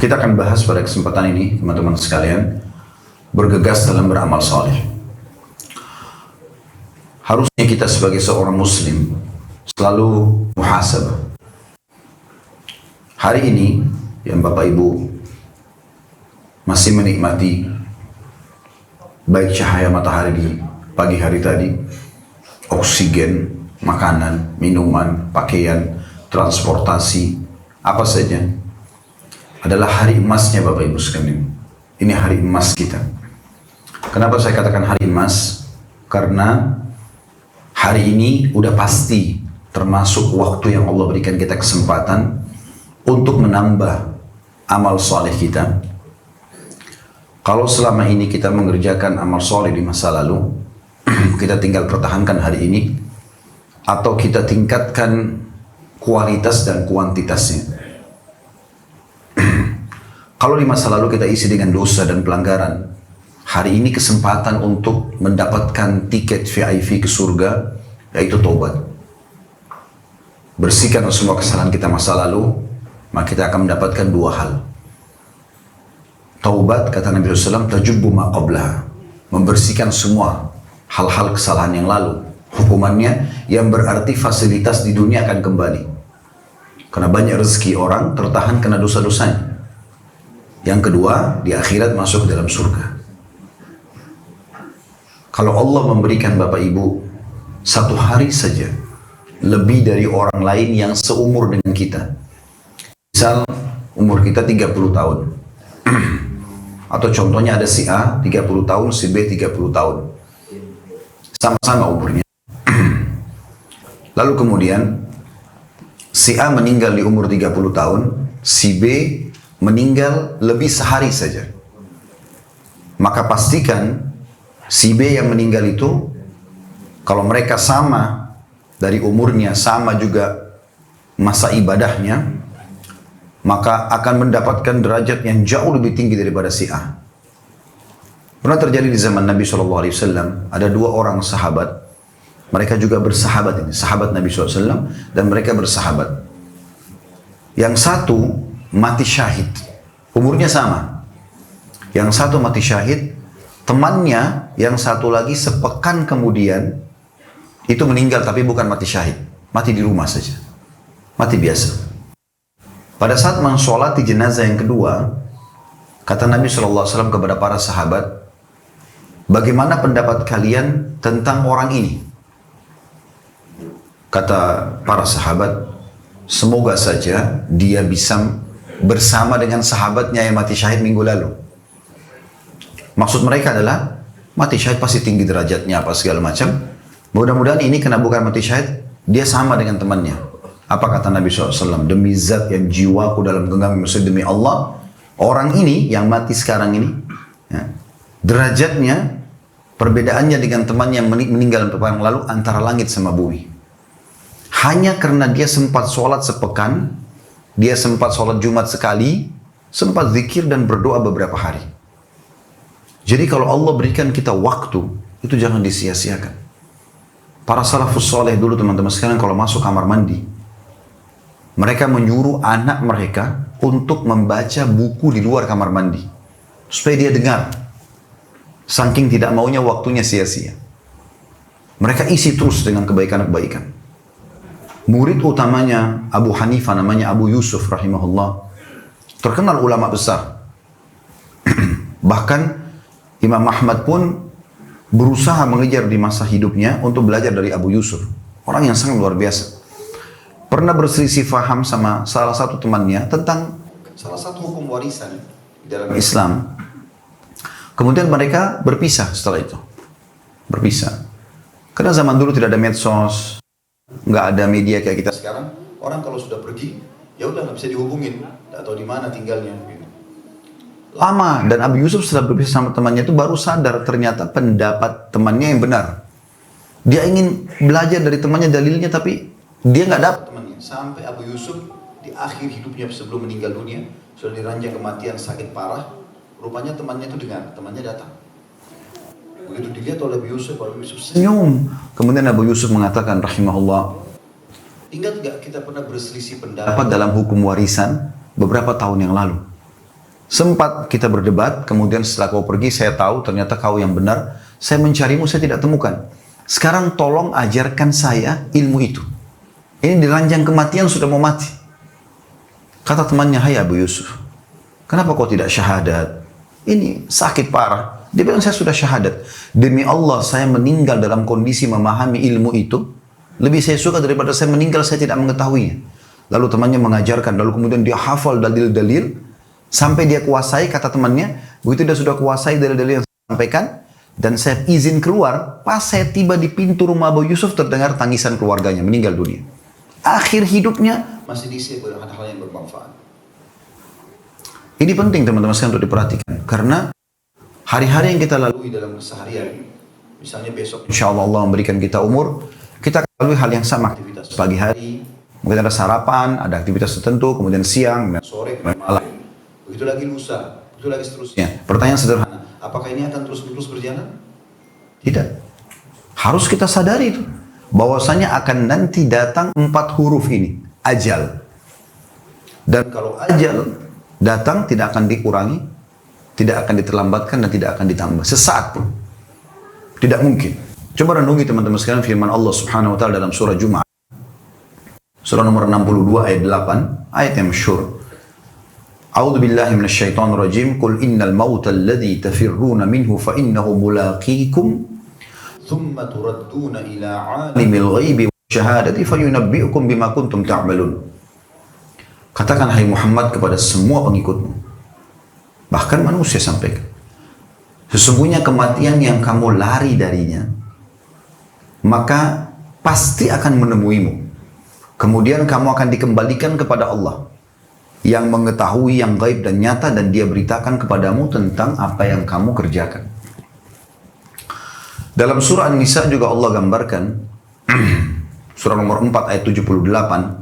Kita akan bahas pada kesempatan ini, teman-teman sekalian, bergegas dalam beramal soleh. Harusnya kita sebagai seorang muslim selalu muhasabah. Hari ini, yang Bapak Ibu masih menikmati baik cahaya matahari di pagi hari tadi, oksigen, makanan, minuman, pakaian, transportasi, apa saja, adalah hari emasnya Bapak Ibu sekalian. Ini hari emas kita. Kenapa saya katakan hari emas? Karena hari ini udah pasti termasuk waktu yang Allah berikan kita kesempatan untuk menambah amal soleh kita. Kalau selama ini kita mengerjakan amal soleh di masa lalu, kita tinggal pertahankan hari ini, atau kita tingkatkan kualitas dan kuantitasnya. Kalau di masa lalu kita isi dengan dosa dan pelanggaran, hari ini kesempatan untuk mendapatkan tiket VIP ke surga, yaitu taubat. Bersihkan semua kesalahan kita masa lalu, maka kita akan mendapatkan dua hal. Taubat, kata Nabi SAW, tajubbu ma qablaha, membersihkan semua hal-hal kesalahan yang lalu. Hukumannya yang berarti fasilitas di dunia akan kembali. Karena banyak rezeki orang tertahan karena dosa-dosanya. Yang kedua, di akhirat masuk ke dalam surga. Kalau Allah memberikan Bapak Ibu satu hari saja lebih dari orang lain yang seumur dengan kita. Misal umur kita 30 tahun. Atau contohnya ada si A 30 tahun, si B 30 tahun. Sama-sama umurnya. Lalu kemudian si A meninggal di umur 30 tahun, si B meninggal lebih sehari saja. Maka pastikan si B yang meninggal itu, kalau mereka sama dari umurnya, sama juga masa ibadahnya, maka akan mendapatkan derajat yang jauh lebih tinggi daripada si A. Pernah terjadi di zaman Nabi SAW, ada dua orang sahabat, mereka juga bersahabat, ini sahabat Nabi SAW, dan mereka bersahabat. Yang satu mati syahid, umurnya sama. Yang satu mati syahid, temannya yang satu lagi sepekan kemudian itu meninggal, tapi bukan mati syahid, mati di rumah saja, mati biasa. Pada saat mensolati jenazah yang kedua, kata Nabi SAW kepada para sahabat, bagaimana pendapat kalian tentang orang ini? Kata para sahabat, semoga saja dia bisa bersama dengan sahabatnya yang mati syahid minggu lalu. Maksud mereka adalah, mati syahid pasti tinggi derajatnya, apa segala macam. Mudah-mudahan ini kena bukan mati syahid, dia sama dengan temannya. Apa kata Nabi SAW? Demi zat yang jiwaku dalam genggaman, maksud demi Allah, orang ini yang mati sekarang ini, ya, derajatnya, perbedaannya dengan teman yang meninggal beberapa lalu antara langit sama bumi. Hanya karena dia sempat sholat sepekan, dia sempat sholat Jumat sekali, sempat zikir dan berdoa beberapa hari. Jadi kalau Allah berikan kita waktu, itu jangan disia-siakan. Para salafus soleh dulu teman-teman sekalian, kalau masuk kamar mandi, mereka menyuruh anak mereka untuk membaca buku di luar kamar mandi, supaya dia dengar. Saking tidak maunya waktunya sia-sia. Mereka isi terus dengan kebaikan-kebaikan. Murid utamanya Abu Hanifah, namanya Abu Yusuf rahimahullah, terkenal ulama besar. Bahkan Imam Ahmad pun berusaha mengejar di masa hidupnya untuk belajar dari Abu Yusuf. Orang yang sangat luar biasa. Pernah berselisih faham sama salah satu temannya tentang salah satu hukum warisan di dalam Islam. Kemudian mereka berpisah setelah itu. Berpisah. Karena zaman dulu tidak ada medsos, nggak ada media kayak kita sekarang. Orang kalau sudah pergi, ya udah nggak bisa dihubungin, nggak tahu di mana tinggalnya. Lama, dan Abu Yusuf setelah berpisah sama temannya itu baru sadar ternyata pendapat temannya yang benar. Dia ingin belajar dari temannya dalilnya, tapi dia nggak dapat temannya. Sampai Abu Yusuf di akhir hidupnya sebelum meninggal dunia sudah diranjang kematian sakit parah. Rupanya temannya itu dengar, temannya datang. Begitu dilihat oleh Abu Yusuf senyum. Kemudian Abu Yusuf mengatakan rahimahullah, ingat gak kita pernah berselisih pendapat dalam hukum warisan beberapa tahun yang lalu? Sempat kita berdebat, kemudian setelah kau pergi saya tahu ternyata kau yang benar. Saya mencarimu, saya tidak temukan. Sekarang tolong ajarkan saya ilmu itu. Ini di ranjang kematian sudah mau mati. Kata temannya, hai Abu Yusuf, kenapa kau tidak syahadat? Ini sakit parah. Dia bilang, saya sudah syahadat. Demi Allah, saya meninggal dalam kondisi memahami ilmu itu. Lebih saya suka daripada saya meninggal, saya tidak mengetahuinya. Lalu temannya mengajarkan, lalu kemudian dia hafal dalil-dalil. Sampai dia kuasai, kata temannya. Begitu dia sudah kuasai dalil-dalil yang saya sampaikan. Dan saya izin keluar. Pas saya tiba di pintu rumah Abu Yusuf, terdengar tangisan keluarganya, meninggal dunia. Akhir hidupnya masih diisi oleh hal-hal yang bermanfaat. Ini penting teman-teman sekalian untuk diperhatikan. Karena hari-hari yang kita lalui dalam keseharian, misalnya besok insya Allah Allah memberikan kita umur, kita akan lalui hal yang sama. Aktivitas pagi hari, mungkin ada sarapan, ada aktivitas tertentu, kemudian siang, kemudian sore, kemudian malam. Begitu lagi lusa, begitu lagi seterusnya. Pertanyaan sederhana, apakah ini akan terus-menerus berjalan? Tidak. Harus kita sadari itu. Bahwasanya akan nanti datang 4 huruf ini, ajal. Dan kalau ajal datang tidak akan dikurangi, tidak akan diterlambatkan dan tidak akan ditambah sesaat pun. Tidak mungkin. Coba renungi teman-teman sekalian firman Allah Subhanahu wa taala dalam surah Jumat. Surah nomor 62 ayat 8, ayat yang masyhur. A'udzu billahi minasyaitonir rajim. Qul innal mauta alladzi tafirruna minhu fa innahu mulaqikum. Thumma turadduna ila 'alimil ghaibi wasyahadati fayunabbi'ukum bima kuntum ta'malun. Katakan hai Muhammad kepada semua pengikutmu, bahkan manusia sampaikan, sesungguhnya kematian yang kamu lari darinya, maka pasti akan menemuimu. Kemudian kamu akan dikembalikan kepada Allah yang mengetahui yang gaib dan nyata, dan dia beritakan kepadamu tentang apa yang kamu kerjakan. Dalam surah An-Nisa juga Allah gambarkan, surah nomor 4 ayat 78,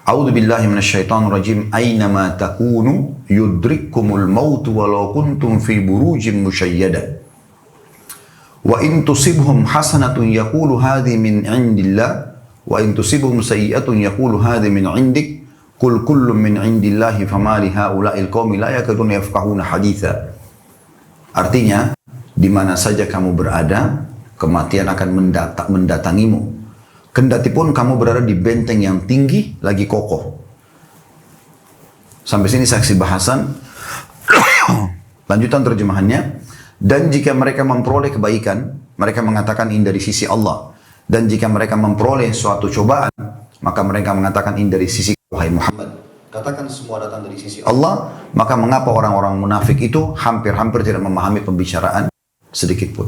A'udzu billahi minasyaitonir rajim, aynama takunu yudrikkumul maut walau kuntum fi burujin musyayyada. Wa in tusibhum hasanatun yaqulu hadhi min indillah wa in tusibhum sayyi'atun yaqulu hadhi min indik qul kullun min indillahi fama li haula'il qaumi la yakaduna yafqahuna haditha. Artinya, di mana saja kamu berada, kematian akan mendatangimu. Kendati pun kamu berada di benteng yang tinggi, lagi kokoh. Sampai sini saksi bahasan. Lanjutan terjemahannya. Dan jika mereka memperoleh kebaikan, mereka mengatakan ini dari sisi Allah. Dan jika mereka memperoleh suatu cobaan, maka mereka mengatakan ini dari sisi wahai Muhammad. Katakan semua datang dari sisi Allah. Maka mengapa orang-orang munafik itu hampir-hampir tidak memahami pembicaraan sedikit pun.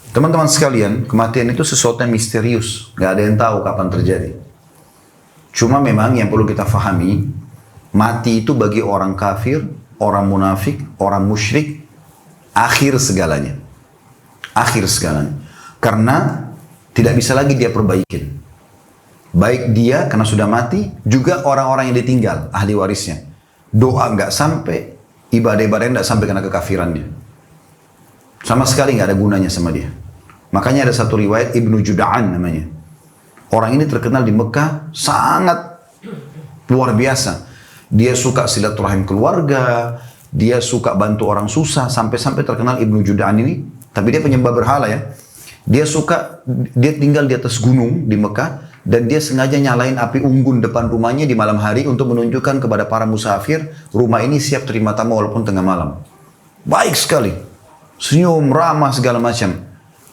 Teman-teman sekalian, kematian itu sesuatu yang misterius. Gak ada yang tahu kapan terjadi. Cuma memang yang perlu kita fahami, mati itu bagi orang kafir, orang munafik, orang musyrik, akhir segalanya. Akhir segalanya. Karena tidak bisa lagi dia perbaikin. Baik dia karena sudah mati, juga orang-orang yang ditinggal, ahli warisnya. Doa nggak sampai, ibadah-ibadah yang nggak sampai karena kekafirannya. Sama sekali nggak ada gunanya sama dia. Makanya ada satu riwayat Ibnu Juda'an namanya. Orang ini terkenal di Mekah sangat luar biasa. Dia suka silaturahim keluarga, dia suka bantu orang susah, sampai-sampai terkenal Ibnu Juda'an ini. Tapi dia penyembah berhala ya. Dia tinggal di atas gunung di Mekah, dan dia sengaja nyalain api unggun depan rumahnya di malam hari untuk menunjukkan kepada para musafir, rumah ini siap terima tamu walaupun tengah malam. Baik sekali. Senyum, ramah, segala macam.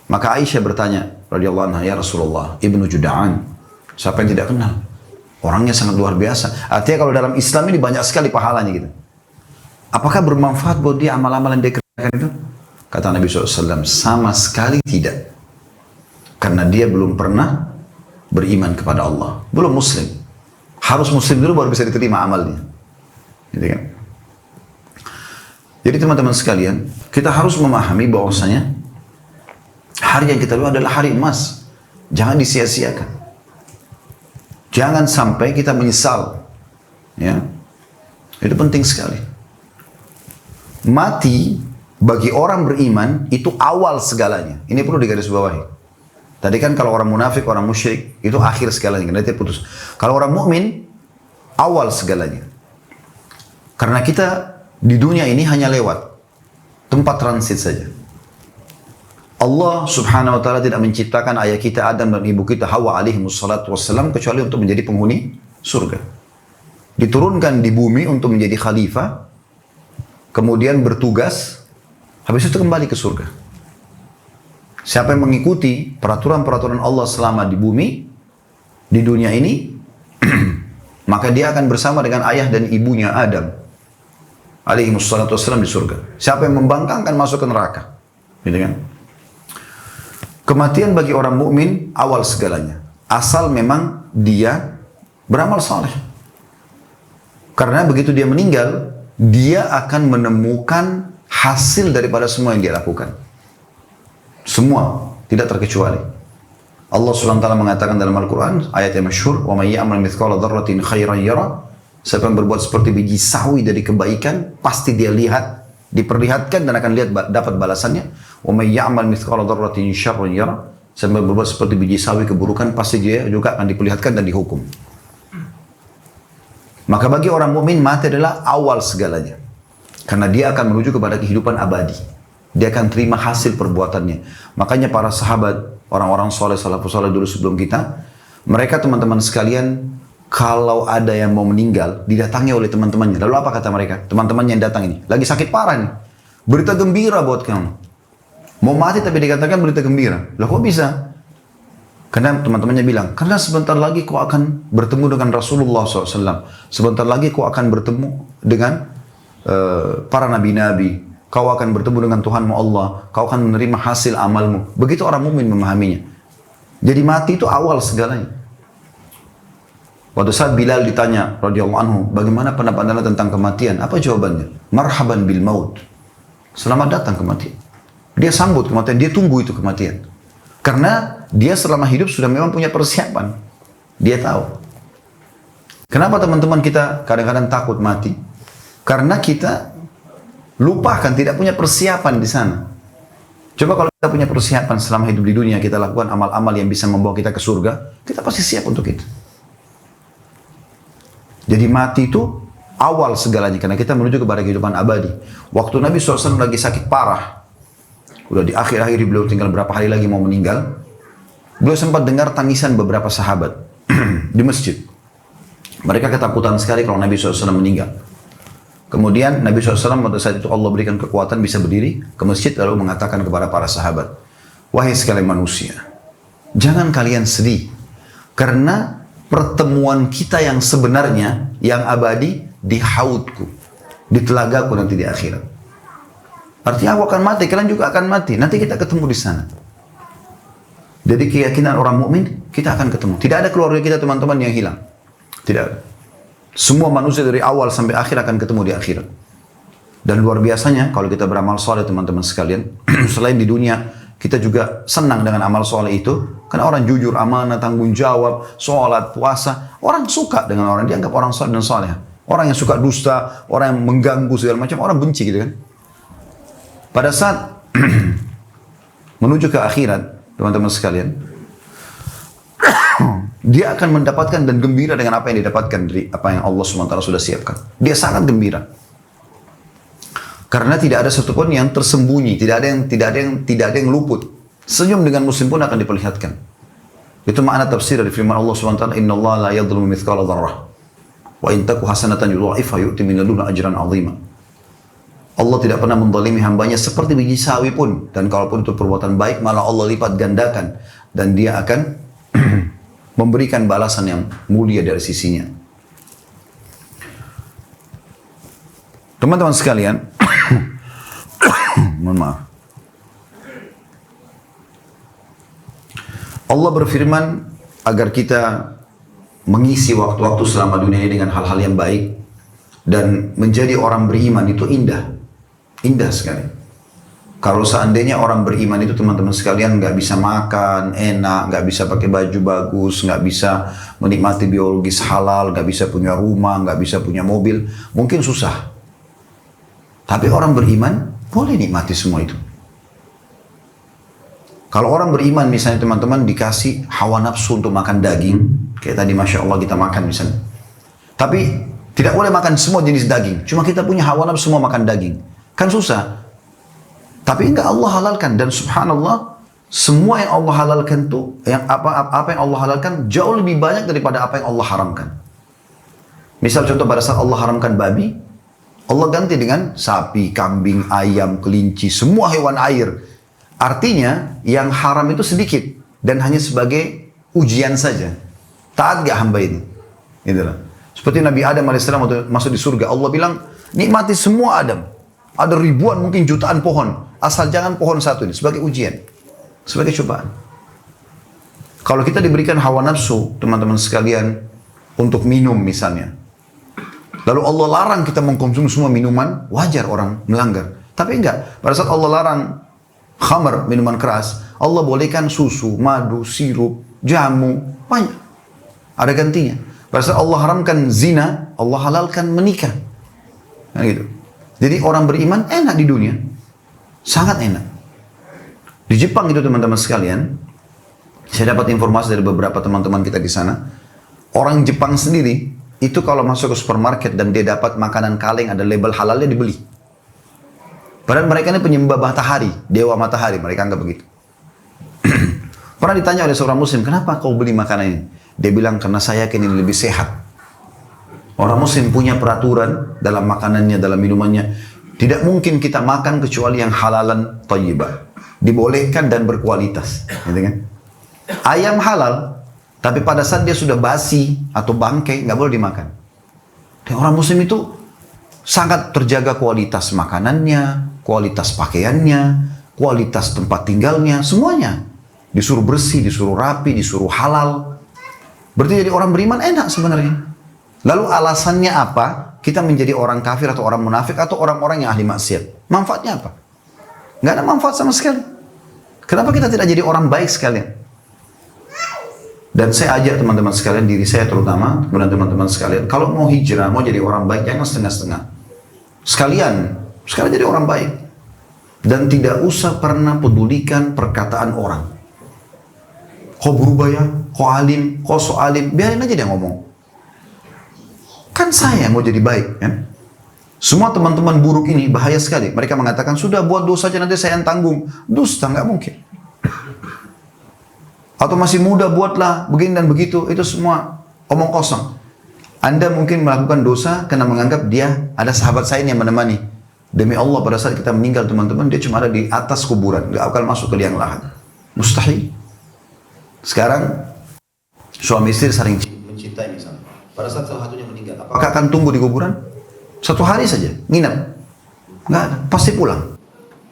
Maka Aisyah bertanya, radhiyallahu anha, ya Rasulullah, Ibnu Juda'an, siapa yang tidak kenal? Orangnya sangat luar biasa. Artinya kalau dalam Islam ini banyak sekali pahalanya gitu. Apakah bermanfaat buat dia amal-amal yang dia kerjakan itu? Kata Nabi SAW, sama sekali tidak. Karena dia belum pernah beriman kepada Allah. Belum muslim. Harus muslim dulu baru bisa diterima amalnya. Gitu kan? Jadi teman-teman sekalian, kita harus memahami bahwasanya hari yang kita lalui adalah hari emas. Jangan disia-siakan. Jangan sampai kita menyesal. Ya. Itu penting sekali. Mati bagi orang beriman itu awal segalanya. Ini perlu digarisbawahi. Tadi kan kalau orang munafik, orang musyrik itu akhir segalanya. Nanti putus. Kalau orang mukmin awal segalanya. Karena kita di dunia ini hanya lewat tempat transit saja. Allah subhanahu wa ta'ala tidak menciptakan ayah kita Adam dan ibu kita Hawa alaihimussalatu wassalam kecuali untuk menjadi penghuni surga. Diturunkan di bumi untuk menjadi khalifah, kemudian bertugas, habis itu kembali ke surga. Siapa yang mengikuti peraturan-peraturan Allah selama di bumi, di dunia ini, maka dia akan bersama dengan ayah dan ibunya Adam alaihimussalatu wassalam di surga. Siapa yang membangkang akan masuk ke neraka. Gitu kan? Kematian bagi orang mukmin awal segalanya. Asal memang dia beramal saleh. Karena begitu dia meninggal, dia akan menemukan hasil daripada semua yang dia lakukan. Semua, tidak terkecuali. Allah SWT mengatakan dalam Al-Quran, ayat yang masyhur, وَمَنْ يَعْمَلْ مِثْقَالَ ذَرَّةٍ خَيْرًا يَرَهُ. Siapa yang berbuat seperti biji sawi dari kebaikan, pasti dia lihat, diperlihatkan dan akan lihat dapat balasannya. وَمَنْ يَعْمَلْ مِثْقَالَ ذَرَّةٍ شَرًّا يَرَهُ. Siapa yang berbuat seperti biji sawi keburukan, pasti dia juga akan diperlihatkan dan dihukum. Maka bagi orang mukmin mati adalah awal segalanya. Karena dia akan menuju kepada kehidupan abadi. Dia akan terima hasil perbuatannya. Makanya para sahabat, orang-orang soleh, salafus soleh dulu sebelum kita, mereka teman-teman sekalian, kalau ada yang mau meninggal, didatangi oleh teman-temannya. Lalu apa kata mereka? Teman-temannya yang datang ini, lagi sakit parah nih. Berita gembira buat kamu. Mau mati tapi dikatakan berita gembira. Loh kok bisa? Karena teman-temannya bilang, karena sebentar lagi kau akan bertemu dengan Rasulullah SAW. Sebentar lagi kau akan bertemu dengan para nabi-nabi. Kau akan bertemu dengan Tuhanmu Allah. Kau akan menerima hasil amalmu. Begitu orang mukmin memahaminya. Jadi mati itu awal segalanya. Waktu saat Bilal ditanya, radhiyallahu anhu, bagaimana pendapat anda tentang kematian? Apa jawabannya? Marhaban bil maut. Selamat datang kematian. Dia sambut kematian, dia tunggu itu kematian. Karena dia selama hidup sudah memang punya persiapan. Dia tahu. Kenapa teman-teman kita kadang-kadang takut mati? Karena kita lupakan, tidak punya persiapan di sana. Coba kalau kita punya persiapan selama hidup di dunia, kita lakukan amal-amal yang bisa membawa kita ke surga, kita pasti siap untuk itu. Jadi mati itu awal segalanya, karena kita menuju kepada kehidupan abadi. Waktu Nabi SAW lagi sakit parah, udah di akhir-akhir beliau tinggal berapa hari lagi mau meninggal, beliau sempat dengar tangisan beberapa sahabat di masjid. Mereka ketakutan sekali kalau Nabi SAW meninggal. Kemudian Nabi SAW pada saat itu Allah berikan kekuatan bisa berdiri ke masjid lalu mengatakan kepada para sahabat, wahai sekalian manusia, jangan kalian sedih karena pertemuan kita yang sebenarnya, yang abadi di haudku, di telagaku nanti di akhirat. Artinya aku akan mati, kalian juga akan mati. Nanti kita ketemu di sana. Jadi keyakinan orang mukmin kita akan ketemu. Tidak ada keluarga kita teman-teman yang hilang. Tidak ada. Semua manusia dari awal sampai akhir akan ketemu di akhirat. Dan luar biasanya kalau kita beramal soleh teman-teman sekalian, selain di dunia kita juga senang dengan amal soleh itu, karena orang jujur, amanah, tanggung jawab, sholat, puasa, orang suka dengan orang dianggap orang soleh dan soleh. Orang yang suka dusta, orang yang mengganggu segala macam, orang benci gitu kan. Pada saat menuju ke akhirat, teman-teman sekalian, dia akan mendapatkan dan gembira dengan apa yang didapatkan dari apa yang Allah SWT sudah siapkan. Dia sangat gembira. Karena tidak ada satupun yang tersembunyi, tidak ada yang luput. Senyum dengan muslim pun akan diperlihatkan. Itu makna tafsir dari firman Allah SWT, Inna Allah la yadhlimu mithqala dzarrah. Wa in taku hasanatan yudha'ifha yu'ti min ladunhu ajran 'azima. Allah tidak pernah menzalimi hambanya seperti biji sawi pun. Dan kalaupun itu perbuatan baik, malah Allah lipat gandakan. Dan dia akan memberikan balasan yang mulia dari sisinya. Teman-teman sekalian, mohon maaf. Allah berfirman agar kita mengisi waktu-waktu selama dunia ini dengan hal-hal yang baik. Dan menjadi orang beriman itu indah. Indah sekali. Kalau seandainya orang beriman itu teman-teman sekalian nggak bisa makan enak, nggak bisa pakai baju bagus, nggak bisa menikmati biologis halal, nggak bisa punya rumah, nggak bisa punya mobil, mungkin susah. Tapi orang beriman boleh nikmati semua itu. Kalau orang beriman misalnya teman-teman dikasih hawa nafsu untuk makan daging, kayak tadi Masya Allah kita makan misalnya. Tapi tidak boleh makan semua jenis daging. Cuma kita punya hawa nafsu semua makan daging. Kan susah. Tapi enggak, Allah halalkan. Dan subhanallah, semua yang Allah halalkan itu, apa yang Allah halalkan jauh lebih banyak daripada apa yang Allah haramkan. Misal contoh pada saat Allah haramkan babi, Allah ganti dengan sapi, kambing, ayam, kelinci, semua hewan air. Artinya yang haram itu sedikit dan hanya sebagai ujian saja. Taat gak hamba ini? Itulah. Seperti Nabi Adam AS waktu masuk di surga, Allah bilang, nikmati semua Adam. Ada ribuan, mungkin jutaan pohon. Asal jangan pohon satu ini, sebagai ujian. Sebagai cobaan. Kalau kita diberikan hawa nafsu, teman-teman sekalian, untuk minum misalnya. Lalu Allah larang kita mengkonsumsi semua minuman, wajar orang melanggar. Tapi enggak, pada saat Allah larang khamar, minuman keras, Allah bolehkan susu, madu, sirup, jamu, banyak. Ada gantinya. Pada saat Allah haramkan zina, Allah halalkan menikah. Nah, gitu. Jadi orang beriman enak di dunia. Sangat enak. Di Jepang itu teman-teman sekalian, saya dapat informasi dari beberapa teman-teman kita di sana. Orang Jepang sendiri, itu kalau masuk ke supermarket dan dia dapat makanan kaleng ada label halalnya, dibeli. Padahal mereka ini penyembah matahari, dewa matahari, mereka anggap begitu. Pernah ditanya oleh seorang muslim, kenapa kau beli makanan ini? Dia bilang, karena saya yakin ini lebih sehat. Orang muslim punya peraturan dalam makanannya, dalam minumannya. Tidak mungkin kita makan kecuali yang halalan thayyibah. Dibolehkan dan berkualitas. Gitu kan? Ayam halal, tapi pada saat dia sudah basi atau bangkai, nggak boleh dimakan. Dan orang muslim itu sangat terjaga kualitas makanannya, kualitas pakaiannya, kualitas tempat tinggalnya, semuanya. Disuruh bersih, disuruh rapi, disuruh halal. Berarti jadi orang beriman enak sebenarnya. Lalu alasannya apa? Kita menjadi orang kafir atau orang munafik atau orang-orang yang ahli maksiat. Manfaatnya apa? Nggak ada manfaat sama sekali. Kenapa kita tidak jadi orang baik sekalian? Dan saya ajak teman-teman sekalian, diri saya terutama, kemudian teman-teman sekalian, kalau mau hijrah, mau jadi orang baik, jangan setengah-setengah. Sekalian jadi orang baik. Dan tidak usah pernah pedulikan perkataan orang. Kau berubah ya, kau alim, kau so alim, biarin aja dia ngomong. Kan saya mau jadi baik, kan? Semua teman-teman buruk ini bahaya sekali. Mereka mengatakan, sudah buat dosa aja nanti saya yang tanggung. Dusta, nggak mungkin. Atau masih muda buatlah begini dan begitu. Itu semua omong kosong. Anda mungkin melakukan dosa karena menganggap dia ada sahabat saya yang menemani. Demi Allah pada saat kita meninggal teman-teman, dia cuma ada di atas kuburan. Nggak akan masuk ke liang lahat. Mustahil. Sekarang suami istri saling mencintai misalnya. Pada saat salah satunya meninggal, apakah akan tunggu di kuburan? 1 hari saja, nginap. Nggak ada, pasti pulang.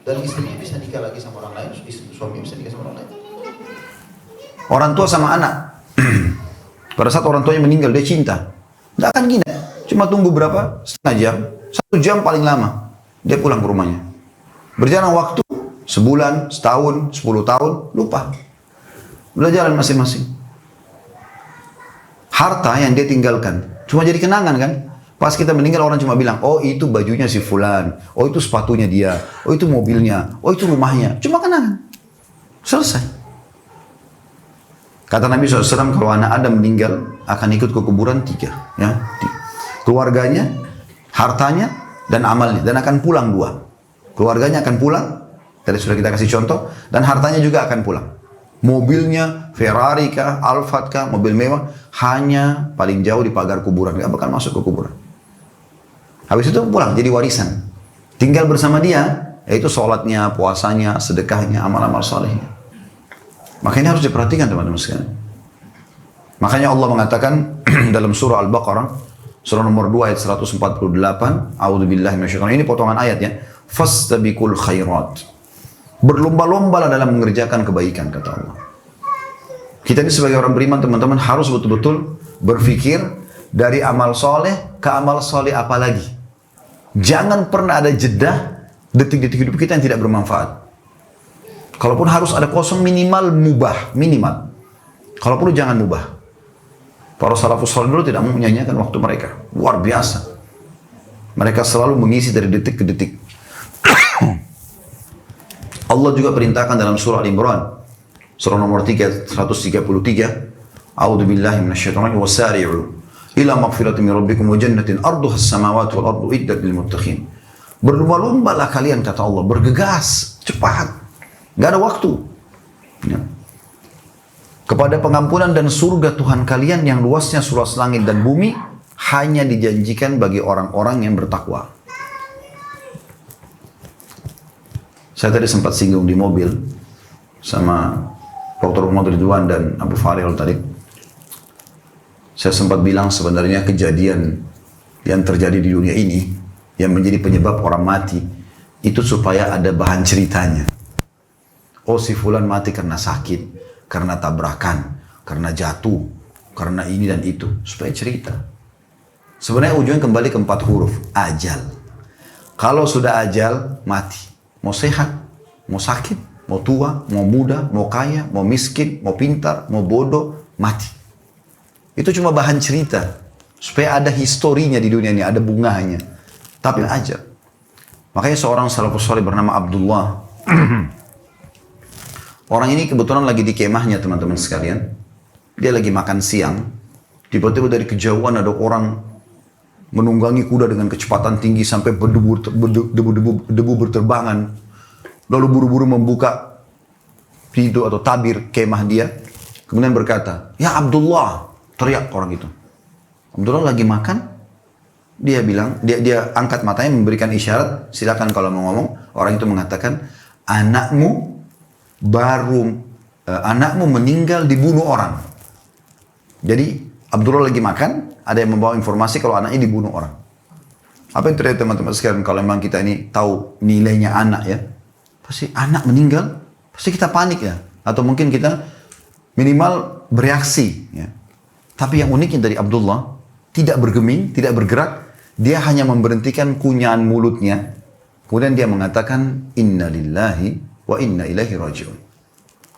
Dan istrinya bisa nikah lagi sama orang lain, suami bisa nikah sama orang lain. Orang tua sama anak. Pada saat orang tuanya meninggal, dia cinta. Nggak akan nginap. Cuma tunggu berapa? Setengah jam. 1 jam paling lama. Dia pulang ke rumahnya. Berjalan waktu, sebulan, setahun, 10 tahun, lupa. Udah jalan masing-masing. Harta yang dia tinggalkan, cuma jadi kenangan kan? Pas kita meninggal orang cuma bilang, oh itu bajunya si fulan, oh itu sepatunya dia, oh itu mobilnya, oh itu rumahnya. Cuma kenangan. Selesai. Kata Nabi SAW, kalau anak Adam meninggal, akan ikut ke kuburan 3. Ya. Keluarganya, hartanya, dan amalnya. Dan akan pulang 2. Keluarganya akan pulang, tadi sudah kita kasih contoh, dan hartanya juga akan pulang. Mobilnya, Ferrari kah, Alphard kah, mobil mewah, hanya paling jauh di pagar kuburan, gak bakal masuk ke kuburan. Habis itu pulang, jadi warisan. Tinggal bersama dia, yaitu sholatnya, puasanya, sedekahnya, amal-amal salehnya. Makanya harus diperhatikan teman-teman sekalian. Makanya Allah mengatakan dalam surah Al-Baqarah, surah nomor 2 ayat 148, A'udzubillahi minasyaitonir, ini potongan ayat ya. Fastabiqul khairat. Berlomba-lombalah dalam mengerjakan kebaikan, kata Allah. Kita ini sebagai orang beriman, teman-teman, harus betul-betul berpikir dari amal soleh ke amal soleh apa lagi. Jangan pernah ada jeda detik-detik hidup kita yang tidak bermanfaat. Kalaupun harus ada kosong, minimal mubah, minimal. Kalau perlu jangan mubah. Para salafus saleh dulu tidak mau menyanyiakan waktu mereka. Luar biasa. Mereka selalu mengisi dari detik ke detik. Allah juga perintahkan dalam surah Al-Imran, surah nomor 3, 133, A'udzubillahi minasyaitonir rajim, wasari'u Ila maghfiratin min rabbikum wa jannatin arduha as-samawati wal ardu iddat lil muttaqin. Berlomba-lombalah kalian, kata Allah, bergegas, cepat. Gak ada waktu. Ya. Kepada pengampunan dan surga Tuhan kalian yang luasnya seluas langit dan bumi, hanya dijanjikan bagi orang-orang yang bertakwa. Saya tadi sempat singgung di mobil sama Dr. Muhammad Ridwan dan Abu Faril tadi. Saya sempat bilang sebenarnya kejadian yang terjadi di dunia ini yang menjadi penyebab orang mati itu supaya ada bahan ceritanya. Oh, si fulan mati karena sakit, karena tabrakan, karena jatuh, karena ini dan itu, supaya cerita. Sebenarnya ujungnya kembali ke 4 huruf, ajal. Kalau sudah ajal, mati. Mau sehat, mau sakit, mau tua, mau muda, mau kaya, mau miskin, mau pintar, mau bodoh, mati. Itu cuma bahan cerita. Supaya ada historinya di dunia ini, ada bunganya. Tapi aja. Makanya seorang salafus saleh bernama Abdullah. Orang ini kebetulan lagi di kemahnya, teman-teman sekalian. Dia lagi makan siang. Tiba-tiba dari kejauhan ada orang menunggangi kuda dengan kecepatan tinggi sampai debu berterbangan. Lalu buru-buru membuka pintu atau tabir kemah dia. Kemudian berkata, "Ya Abdullah." Teriak orang itu. Abdullah lagi makan, dia bilang, dia angkat matanya memberikan isyarat, silakan kalau mau ngomong. Orang itu mengatakan, anakmu meninggal dibunuh orang. Jadi Abdullah lagi makan, ada yang membawa informasi kalau anaknya dibunuh orang. Apa yang terjadi teman-teman sekalian kalau memang kita ini tahu nilainya anak ya? Pasti anak meninggal, pasti kita panik ya, atau mungkin kita minimal bereaksi ya. Tapi yang uniknya dari Abdullah, tidak bergeming, tidak bergerak, dia hanya memberhentikan kunyahan mulutnya. Kemudian dia mengatakan, Inna lillahi wa inna ilaihi raji'un.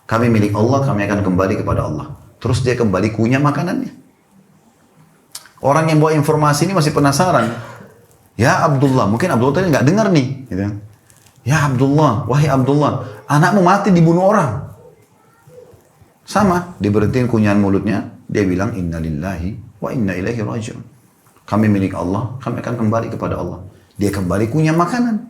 Kami milik Allah, kami akan kembali kepada Allah. Terus dia kembali kunyah makanannya. Orang yang bawa informasi ini masih penasaran. Ya Abdullah, mungkin Abdullah tadi nggak dengar nih. Gitu. Ya Abdullah, wahai Abdullah, anakmu mati dibunuh orang. Sama, diberhentiin kunyahan mulutnya. Dia bilang, Inna lillahi wa inna ilaihi raji'un. Kami milik Allah, kami akan kembali kepada Allah. Dia kembali kunyah makanan.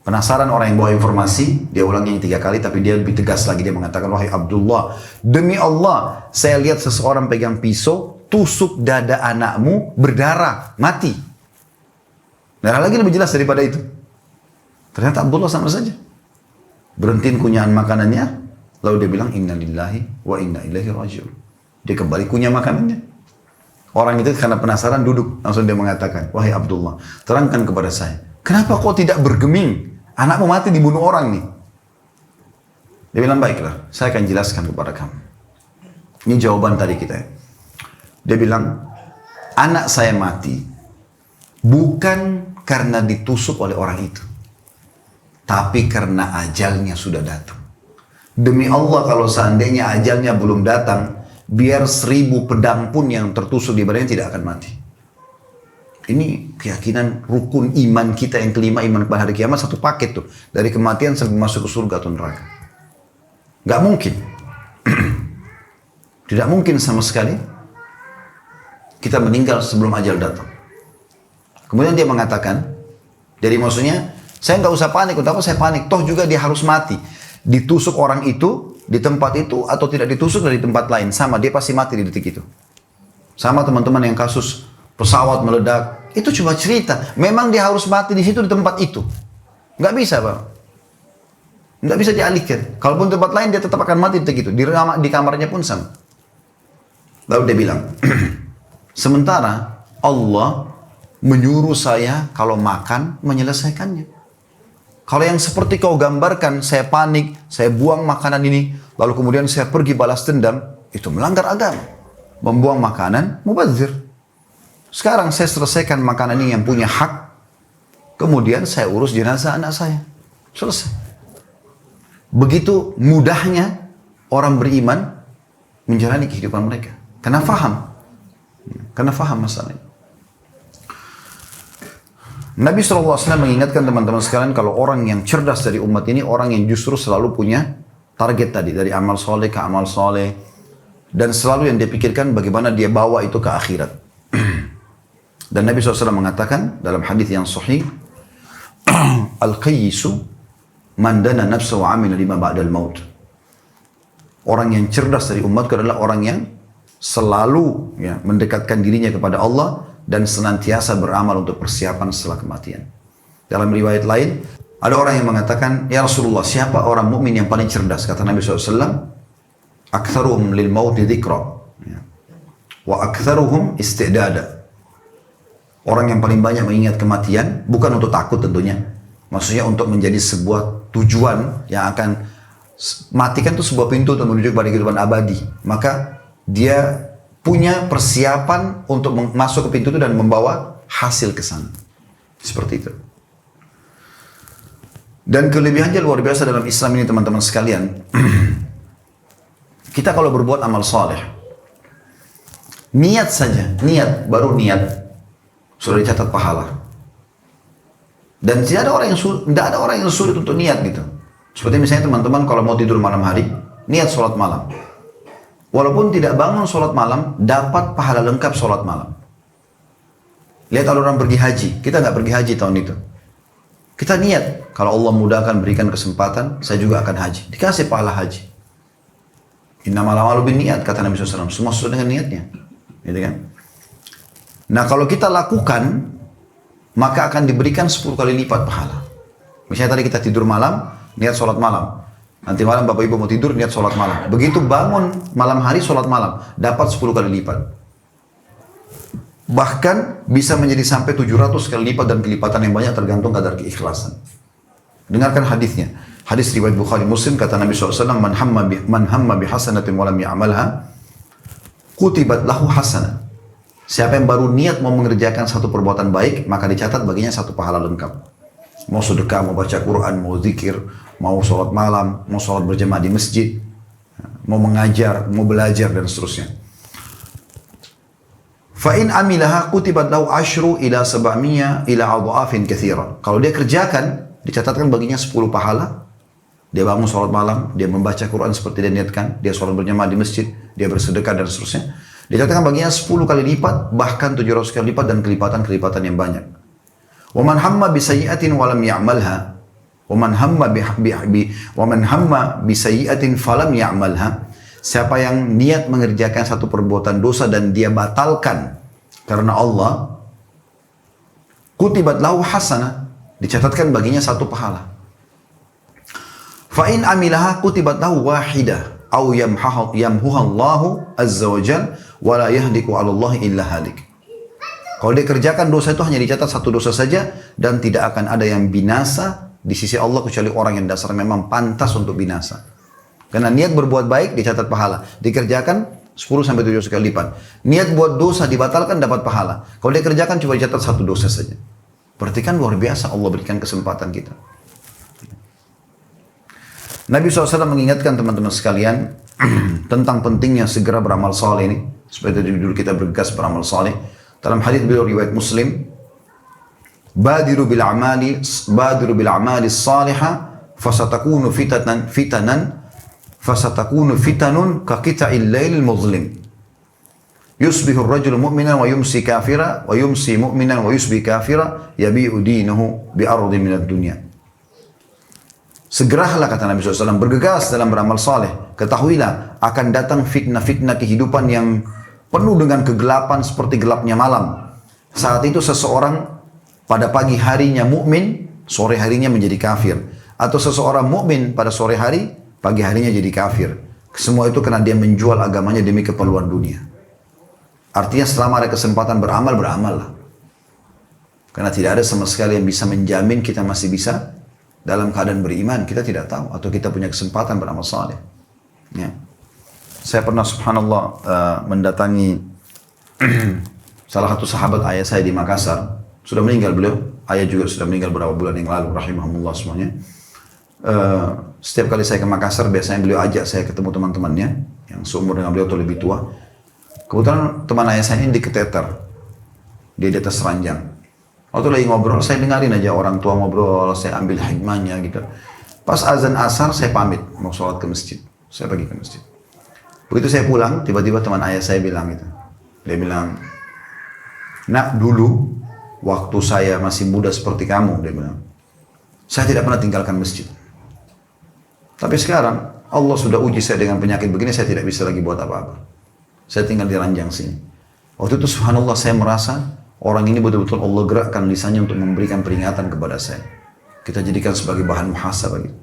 Penasaran orang yang bawa informasi, dia ulangi 3 kali, tapi dia lebih tegas lagi. Dia mengatakan, wahai Abdullah, demi Allah, saya lihat seseorang pegang pisau, tusuk dada anakmu, berdarah, mati. Darah lagi lebih jelas daripada itu. Ternyata Abdullah sama saja. Berhentiin kunyahan makanannya, lalu dia bilang, Inna lillahi wa inna ilaihi raji'un. Dia kembali kunyah makanannya. Orang itu karena penasaran duduk. Langsung dia mengatakan, wahai Abdullah, terangkan kepada saya. Kenapa kau tidak bergeming? Anakmu mati dibunuh orang nih. Dia bilang, baiklah, saya akan jelaskan kepada kamu. Ini jawaban tadi kita. Dia bilang, anak saya mati bukan karena ditusuk oleh orang itu. Tapi karena ajalnya sudah datang. Demi Allah kalau seandainya ajalnya belum datang, biar 1000 pedang pun yang tertusuk di badannya tidak akan mati. Ini keyakinan rukun iman kita yang kelima, iman pada hari kiamat, satu paket tuh. Dari kematian sampai masuk ke surga atau neraka. Gak mungkin. Tidak mungkin sama sekali kita meninggal sebelum ajal datang. Kemudian dia mengatakan, jadi maksudnya, saya nggak usah panik. Untuk apa saya panik? Toh juga dia harus mati. Ditusuk orang itu, di tempat itu, atau tidak ditusuk dari tempat lain. Sama, dia pasti mati di detik itu. Sama teman-teman yang kasus pesawat meledak. Itu cuma cerita. Memang dia harus mati di situ, di tempat itu. Nggak bisa, Pak. Nggak bisa dialihkan. Kalaupun tempat lain, dia tetap akan mati di detik itu. Di kamarnya pun sama. Lalu dia bilang, sementara Allah menyuruh saya kalau makan, menyelesaikannya. Kalau yang seperti kau gambarkan, saya panik, saya buang makanan ini, lalu kemudian saya pergi balas dendam, itu melanggar agama. Membuang makanan, mubazir. Sekarang saya selesaikan makanan ini yang punya hak, kemudian saya urus jenazah anak saya. Selesai. Begitu mudahnya orang beriman menjalani kehidupan mereka. Karena faham. Karena faham masalahnya. Nabi SAW mengingatkan teman-teman sekalian kalau orang yang cerdas dari umat ini, orang yang justru selalu punya target tadi, dari amal soleh ke amal soleh. Dan selalu yang dia pikirkan bagaimana dia bawa itu ke akhirat. Dan Nabi SAW mengatakan dalam hadis yang sahih, Al-qayyisu man dana nafsa wa amila lima ba'dal maut. Orang yang cerdas dari umatku adalah orang yang selalu mendekatkan dirinya kepada Allah dan senantiasa beramal untuk persiapan setelah kematian. Dalam riwayat lain, ada orang yang mengatakan, ya Rasulullah, siapa orang mukmin yang paling cerdas? Kata Nabi SAW, aktsaruhum lil mauti dzikra wa aktsaruhum istidada. Orang yang paling banyak mengingat kematian, bukan untuk takut tentunya. Maksudnya untuk menjadi sebuah tujuan yang akan, mati kan itu sebuah pintu untuk menuju kepada kehidupan abadi. Maka dia punya persiapan untuk masuk ke pintu itu dan membawa hasil ke sana. Seperti itu. Dan kelebihannya luar biasa dalam Islam ini teman-teman sekalian. Kita kalau berbuat amal soleh, niat saja, niat, baru niat, sudah dicatat pahala. Dan tidak ada orang yang sulit untuk niat gitu. Seperti misalnya teman-teman kalau mau tidur malam hari, niat sholat malam. Walaupun tidak bangun sholat malam, dapat pahala lengkap sholat malam. Lihat orang pergi haji, kita nggak pergi haji tahun itu. Kita niat, kalau Allah mudahkan berikan kesempatan, saya juga akan haji. Dikasih pahala haji. Innamal a'malu binniyat, kata Nabi SAW. Semua sesuai dengan niatnya. Gitu kan? Nah kalau kita lakukan, maka akan diberikan 10 kali lipat pahala. Misalnya tadi kita tidur malam, niat sholat malam. Nanti malam bapak ibu mau tidur, niat sholat malam. Begitu bangun malam hari sholat malam, dapat 10 kali lipat. Bahkan bisa menjadi sampai 700 kali lipat dan kelipatan yang banyak tergantung kadar keikhlasan. Dengarkan hadisnya. Hadis riwayat Bukhari Muslim, kata Nabi SAW, man hamma bihasanatin walam ya'malha, kutibat lahu hasanah. Siapa yang baru niat mau mengerjakan satu perbuatan baik, maka dicatat baginya satu pahala lengkap. Mau sedekah, mau baca Quran, mau zikir, mau sholat malam, mau sholat berjamaah di masjid, mau mengajar, mau belajar, dan seterusnya. Fa'in amilaha kutibat lahu ashru ila sab'amiyya ila adha'afin katsira. Kalau dia kerjakan, dicatatkan baginya 10 pahala. Dia bangun sholat malam, dia membaca Quran seperti dia niatkan, dia sholat berjamaah di masjid, dia bersedekah, dan seterusnya. Dicatatkan baginya 10 kali lipat, bahkan 700 kali lipat, dan kelipatan-kelipatan yang banyak. Wa man hamma bi sayyi'atin wa lam ya'malha, wa man hamma bi sayyi'atin falam ya'malha. Siapa yang niat mengerjakan satu perbuatan dosa dan dia batalkan karena Allah, kutibat lahu hasanah, dicatatkan baginya satu pahala. Fa in amilaha kutibat lahu wahidah aw yamhuha Allahu azza wa jalla wa la yahliku 'ala Allah illa halik. Kalau dia kerjakan dosa itu hanya dicatat satu dosa saja dan tidak akan ada yang binasa di sisi Allah kecuali orang yang dasarnya memang pantas untuk binasa. Karena niat berbuat baik dicatat pahala. Dikerjakan 10-700 kali lipat. Niat buat dosa dibatalkan dapat pahala. Kalau dia kerjakan cuma dicatat satu dosa saja. Berarti kan luar biasa Allah berikan kesempatan kita. Nabi SAW mengingatkan teman-teman sekalian tentang pentingnya segera beramal saleh ini. Supaya dulu kita bergegas beramal saleh. Dalam hadis beliau riwayat Muslim, Badiru bil amali salihah fasatakunu fitanun ka qita'il lailil muzlim. Yusbihu ar-rajulu mu'minan wa yumsi kafira wa yumsi mu'minan wa yusbi kafira yabi'u dinahu bi ardi minad dunya. Segeralah, kata Nabi SAW, bergegas dalam beramal saleh. Ketahuilah akan datang fitnah-fitnah kehidupan yang penuh dengan kegelapan seperti gelapnya malam. Saat itu seseorang pada pagi harinya mukmin, sore harinya menjadi kafir. Atau seseorang mukmin pada sore hari, pagi harinya jadi kafir. Semua itu karena dia menjual agamanya demi keperluan dunia. Artinya selama ada kesempatan beramal, beramallah. Karena tidak ada sama sekali yang bisa menjamin kita masih bisa dalam keadaan beriman. Kita tidak tahu. Atau kita punya kesempatan beramal saleh. Ya. Saya pernah subhanallah mendatangi salah satu sahabat ayah saya di Makassar. Sudah meninggal beliau. Ayah juga sudah meninggal beberapa bulan yang lalu. Rahimahumullah semuanya. Setiap kali saya ke Makassar, biasanya beliau ajak saya ketemu teman-temannya yang seumur dengan beliau atau lebih tua. Kebetulan teman ayah saya ini diketeter. Dia di atas ranjang. Waktu lagi ngobrol, saya dengarin aja orang tua ngobrol, saya ambil hikmahnya gitu. Pas azan asar, saya pamit mau sholat ke masjid. Saya pergi ke masjid. Begitu saya pulang, tiba-tiba teman ayah saya bilang gitu. Dia bilang, Nak, dulu waktu saya masih muda seperti kamu, dia bilang, saya tidak pernah tinggalkan masjid. Tapi sekarang Allah sudah uji saya dengan penyakit begini, saya tidak bisa lagi buat apa-apa. Saya tinggal di ranjang sini. Waktu itu subhanallah saya merasa orang ini betul-betul Allah gerakkan lisannya untuk memberikan peringatan kepada saya. Kita jadikan sebagai bahan muhasabah gitu.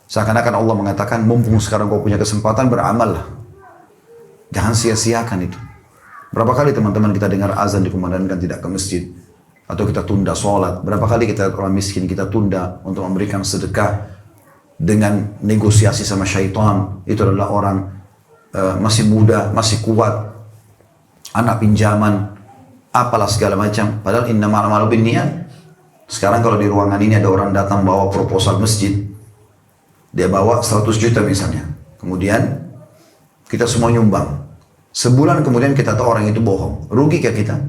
Seakan-akan Allah mengatakan, mumpung sekarang kau punya kesempatan, beramallah. Jangan sia-siakan itu. Berapa kali teman-teman kita dengar azan dikumandangkan tidak ke masjid, atau kita tunda sholat. Berapa kali kita orang miskin kita tunda untuk memberikan sedekah dengan negosiasi sama syaitan. Itu adalah orang masih muda, masih kuat, anak pinjaman, apalah segala macam. Padahal innamal a'malu binniyat. Sekarang kalau di ruangan ini ada orang datang bawa proposal masjid, dia bawa 100 juta misalnya. Kemudian kita semua nyumbang. Sebulan kemudian kita tahu orang itu bohong. Rugi kah kita?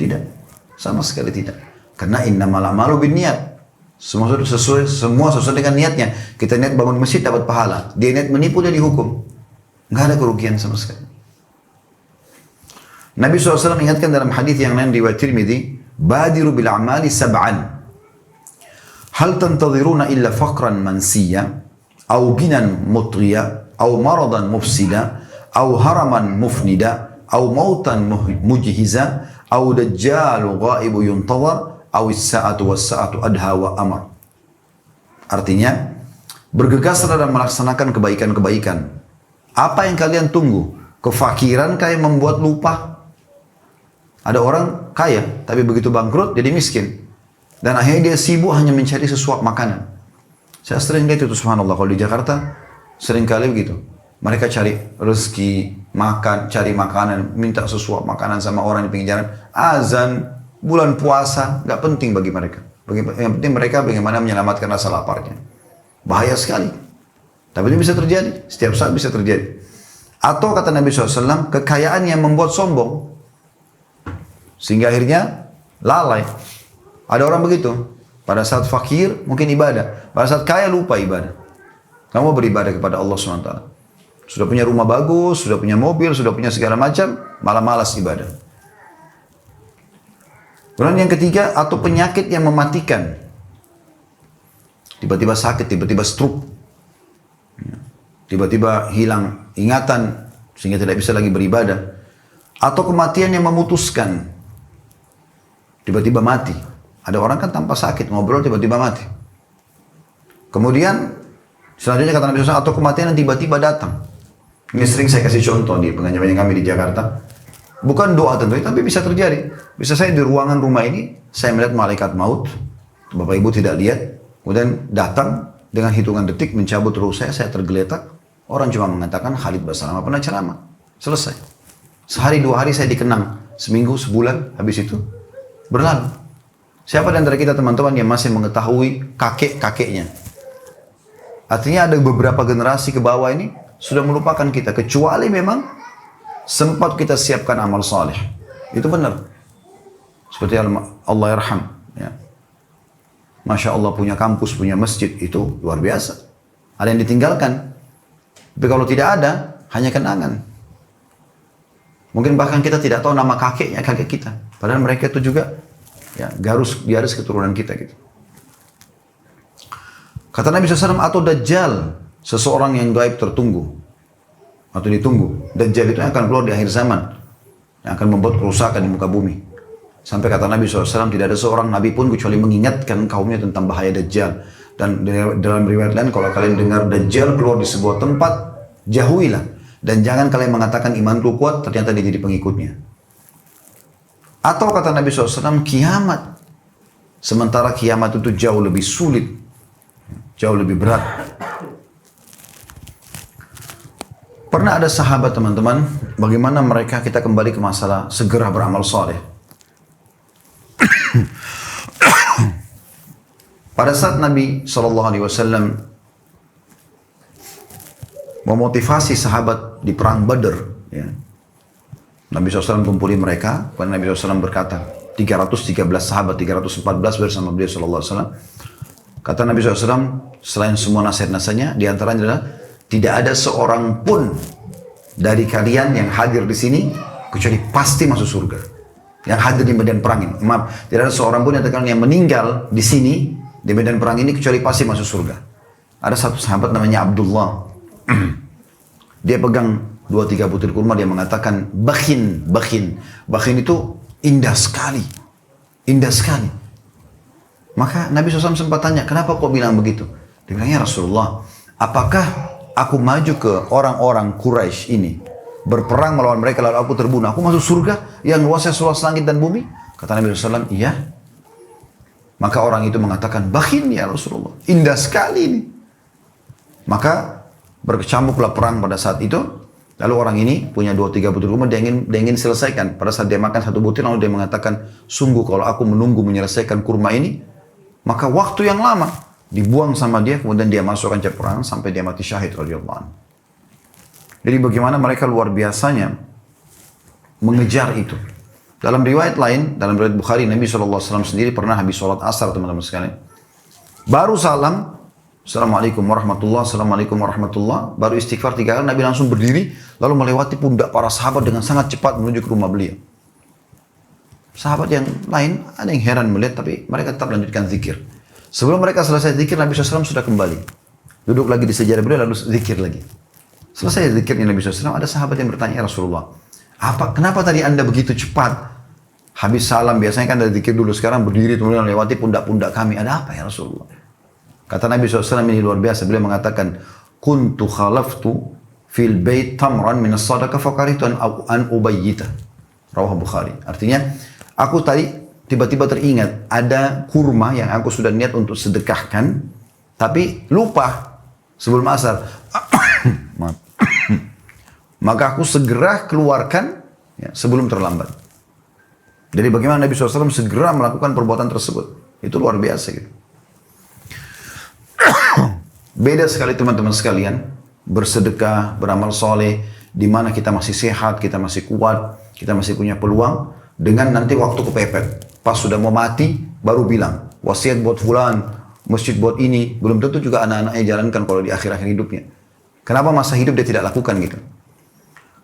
Tidak. Sama sekali tidak. Karena innamal a'malu binniyat. Semua sesuai dengan niatnya. Kita niat bangun masjid dapat pahala. Dia niat menipu, dia dihukum. Nggak ada kerugian sama sekali. Nabi SAW ingatkan dalam hadis yang lain riwayat Tirmidzi, badiru bil a'mali sab'an. Hal tantadhiruna illa faqran mansiya, au ginan mutriya, au maradan mufsida, au haraman mufnida, au mautan mujhiza, au dajjalu ghaibu yuntadhar, au as-sa'atu was-sa'atu adha wa amar. Artinya, bergegaslah dalam melaksanakan kebaikan-kebaikan. Apa yang kalian tunggu? Kefakiran kah yang membuat lupa? Ada orang kaya, tapi begitu bangkrut jadi miskin. Dan akhirnya dia sibuk hanya mencari sesuap makanan. Saya sering lihat itu subhanallah, kalau di Jakarta sering kali begitu. Mereka cari rezeki, makan, cari makanan, minta sesuap makanan sama orang di pinggir jalan. Azan, bulan puasa, nggak penting bagi mereka. Yang penting mereka bagaimana menyelamatkan rasa laparnya. Bahaya sekali. Tapi ini bisa terjadi, setiap saat bisa terjadi. Atau kata Nabi SAW, kekayaan yang membuat sombong. Sehingga akhirnya lalai. Ada orang begitu. Pada saat fakir mungkin ibadah. Pada saat kaya lupa ibadah. Kamu beribadah kepada Allah SWT. Sudah punya rumah bagus, sudah punya mobil, sudah punya segala macam, malah malas ibadah. Kemudian yang ketiga, atau penyakit yang mematikan. Tiba-tiba sakit, tiba-tiba stroke. Tiba-tiba hilang ingatan sehingga tidak bisa lagi beribadah. Atau kematian yang memutuskan. Tiba-tiba mati. Ada orang kan tanpa sakit, ngobrol tiba-tiba mati. Kemudian selanjutnya kata Nabi SAW, atau kematian yang tiba-tiba datang. Ini sering saya kasih contoh di pengajian kami di Jakarta. Bukan doa tentunya, tapi bisa terjadi. Bisa saya di ruangan rumah ini, saya melihat malaikat maut. Bapak Ibu tidak lihat. Kemudian datang dengan hitungan detik mencabut ruh saya tergeletak. Orang cuma mengatakan Khalid Basalamah pernah ceramah. Selesai. Sehari dua hari saya dikenang. Seminggu, sebulan, habis itu berlalu. Siapa di antara kita teman-teman yang masih mengetahui kakek-kakeknya? Artinya ada beberapa generasi ke bawah ini sudah melupakan kita. Kecuali memang sempat kita siapkan amal saleh. Itu benar. Seperti Allah yarham. Ya. Masya Allah punya kampus, punya masjid. Itu luar biasa. Ada yang ditinggalkan. Tapi kalau tidak ada, hanya kenangan. Mungkin bahkan kita tidak tahu nama kakeknya, kakek kita. Padahal mereka itu juga ya, garis keturunan kita gitu. Kata Nabi SAW, atau Dajjal, seseorang yang gaib tertunggu atau ditunggu. Dajjal itu yang akan keluar di akhir zaman, yang akan membuat kerusakan di muka bumi. Sampai kata Nabi SAW, tidak ada seorang Nabi pun kecuali mengingatkan kaumnya tentang bahaya Dajjal. Dan dalam riwayat lain, kalau kalian dengar Dajjal keluar di sebuah tempat, jauhilah. Dan jangan kalian mengatakan imanku kuat, ternyata dia jadi pengikutnya. Atau kata Nabi SAW, kiamat. Sementara kiamat itu jauh lebih sulit. Jauh lebih berat. Pernah ada sahabat teman-teman, bagaimana mereka, kita kembali ke masalah segera beramal saleh. Pada saat Nabi SAW memotivasi sahabat di perang Badr, ya. Nabi SAW kumpuli mereka, kemudian Nabi SAW berkata, 313 sahabat, 314 bersama beliau SAW. Kata Nabi SAW, selain semua nasihat-nasihatnya, diantaranya adalah, tidak ada seorang pun dari kalian yang hadir di sini, kecuali pasti masuk surga. yang hadir di medan perang ini. Maaf, tidak ada seorang pun yang meninggal di sini, di medan perang ini, kecuali pasti masuk surga. Ada satu sahabat namanya Abdullah. Dia pegang 2-3 butir kurma, dia mengatakan, bakhin. Bakhin itu indah sekali. Indah sekali. Maka Nabi SAW sempat tanya, kenapa kau bilang begitu? Dia bilang, ya Rasulullah, apakah aku maju ke orang-orang Quraisy ini, berperang melawan mereka lalu aku terbunuh, aku masuk surga yang luasnya seluas langit dan bumi? Kata Nabi SAW, iya. Maka orang itu mengatakan, bakhin ya Rasulullah, indah sekali ini. Maka berkecamuklah perang pada saat itu. Lalu orang ini punya 2-3 butir kurma, dia ingin selesaikan. Pada saat dia makan 1 butir, lalu dia mengatakan, sungguh kalau aku menunggu menyelesaikan kurma ini, maka waktu yang lama dibuang sama dia, kemudian dia masukkan ke perang sampai dia mati syahid radhiyallahu anhu. Jadi bagaimana mereka luar biasanya mengejar itu. Dalam riwayat lain, dalam riwayat Bukhari, Nabi SAW sendiri pernah habis sholat asar, teman-teman sekalian. Baru salam, Assalamualaikum warahmatullah, Assalamualaikum warahmatullah. Baru istighfar 3 kali, Nabi langsung berdiri, lalu melewati pundak para sahabat dengan sangat cepat menuju ke rumah beliau. Sahabat yang lain, ada yang heran melihat, tapi mereka tetap lanjutkan zikir. Sebelum mereka selesai zikir, Nabi SAW sudah kembali. Duduk lagi di sejadah beliau, lalu zikir lagi. Selesai zikirnya Nabi SAW, ada sahabat yang bertanya, ya Rasulullah, kenapa tadi anda begitu cepat? Habis salam, biasanya kan ada zikir dulu, sekarang berdiri, kemudian melewati pundak-pundak kami. Ada apa ya Rasulullah? Kata Nabi SAW ini luar biasa, beliau mengatakan, kuntu khalaftu fil bait tamran minas sadaqah fakaritu an ubayyita. Rawah Bukhari. Artinya, aku tadi tiba-tiba teringat, ada kurma yang aku sudah niat untuk sedekahkan, tapi lupa sebelum asar. Maka aku segera keluarkan ya, sebelum terlambat. Jadi bagaimana Nabi SAW segera melakukan perbuatan tersebut. Itu luar biasa gitu. Beda sekali teman-teman sekalian, bersedekah, beramal soleh, di mana kita masih sehat, kita masih kuat, kita masih punya peluang, dengan nanti waktu kepepet. Pas sudah mau mati, baru bilang, wasiat buat fulan, masjid buat ini, belum tentu juga anak-anaknya jalankan kalau di akhir-akhir hidupnya. Kenapa masa hidup dia tidak lakukan gitu?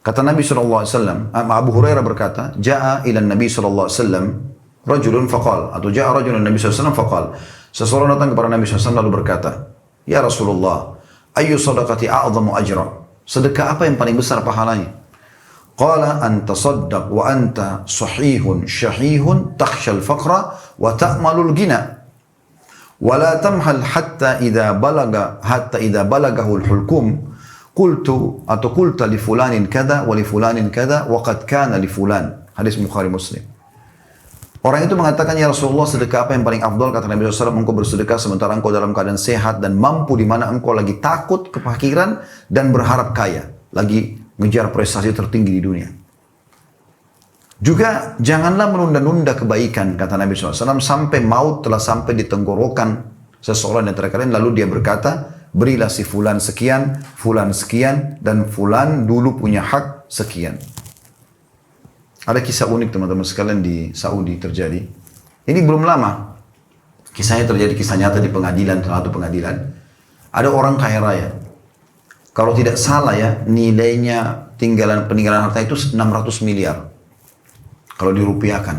Kata Nabi SAW, Abu Hurairah berkata, Ja'a ilan Nabi SAW, rajulun faqal, atau Ja'a rajulun Nabi SAW faqal. Seseorang datang kepada Nabi SAW lalu berkata, Ya Rasulullah, ayu sadaqati a'zamu ajra. Sedekah apa yang paling besar pahalanya? Qala anta saddaq wa anta sahihun syahihun takhshal faqra wa ta'malul gina. Wa la tamhal hatta idza balagahu al-hulkum qultu atau qulta li fulanin kada wa li fulanin kada wa qad kana li fulan. Hadis Bukhari Muslim. Orang itu mengatakan, ya Rasulullah, sedekah apa yang paling afdal? Kata Nabi SAW, engkau bersedekah sementara engkau dalam keadaan sehat dan mampu, di mana engkau lagi takut kefakiran dan berharap kaya. Lagi ngejar prestasi tertinggi di dunia. Juga janganlah menunda-nunda kebaikan, kata Nabi SAW, sampai maut telah sampai di tenggorokan seseorang di antara kalian. Lalu dia berkata, berilah si fulan sekian, dan fulan dulu punya hak sekian. Ada kisah unik teman-teman sekalian di Saudi terjadi. Ini belum lama. Kisahnya terjadi, kisah nyata di pengadilan, salah satu pengadilan. Ada orang kaya raya. Kalau tidak salah ya, nilainya peninggalan harta itu 600 miliar. Kalau dirupiahkan.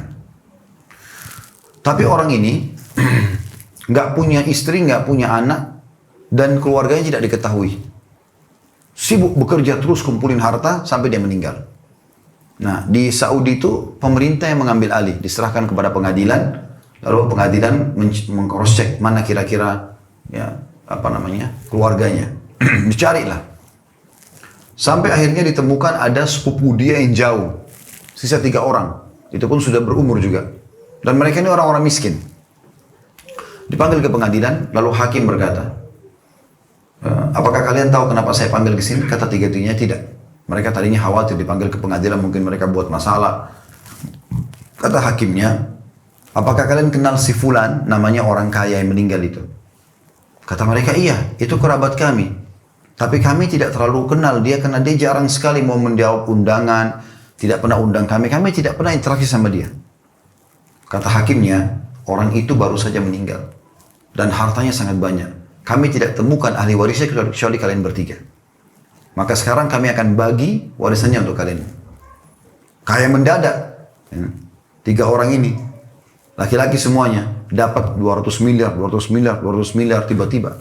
Tapi orang ini nggak punya istri, nggak punya anak, dan keluarganya tidak diketahui. Sibuk bekerja terus kumpulin harta sampai dia meninggal. Nah, di Saudi itu pemerintah yang mengambil alih, diserahkan kepada pengadilan, lalu pengadilan meng-cross check mana kira-kira ya keluarganya. Dicarilah. Sampai akhirnya ditemukan ada sepupu dia yang jauh. Sisa 3 orang. Itu pun sudah berumur juga. Dan mereka ini orang-orang miskin. Dipanggil ke pengadilan, lalu hakim berkata, apakah kalian tahu kenapa saya panggil ke sini? Kata 3-tiganya tidak. Mereka tadinya khawatir dipanggil ke pengadilan, mungkin mereka buat masalah. Kata hakimnya, apakah kalian kenal si fulan, namanya orang kaya yang meninggal itu? Kata mereka, iya, itu kerabat kami. Tapi kami tidak terlalu kenal dia, karena dia jarang sekali mau menjawab undangan, tidak pernah undang kami tidak pernah interaksi sama dia. Kata hakimnya, orang itu baru saja meninggal. Dan hartanya sangat banyak. Kami tidak temukan ahli warisnya kecuali kalian bertiga. Maka sekarang kami akan bagi warisannya untuk kalian. Kaya mendadak. 3 orang ini, laki-laki semuanya, dapat 200 miliar, 200 miliar, 200 miliar tiba-tiba.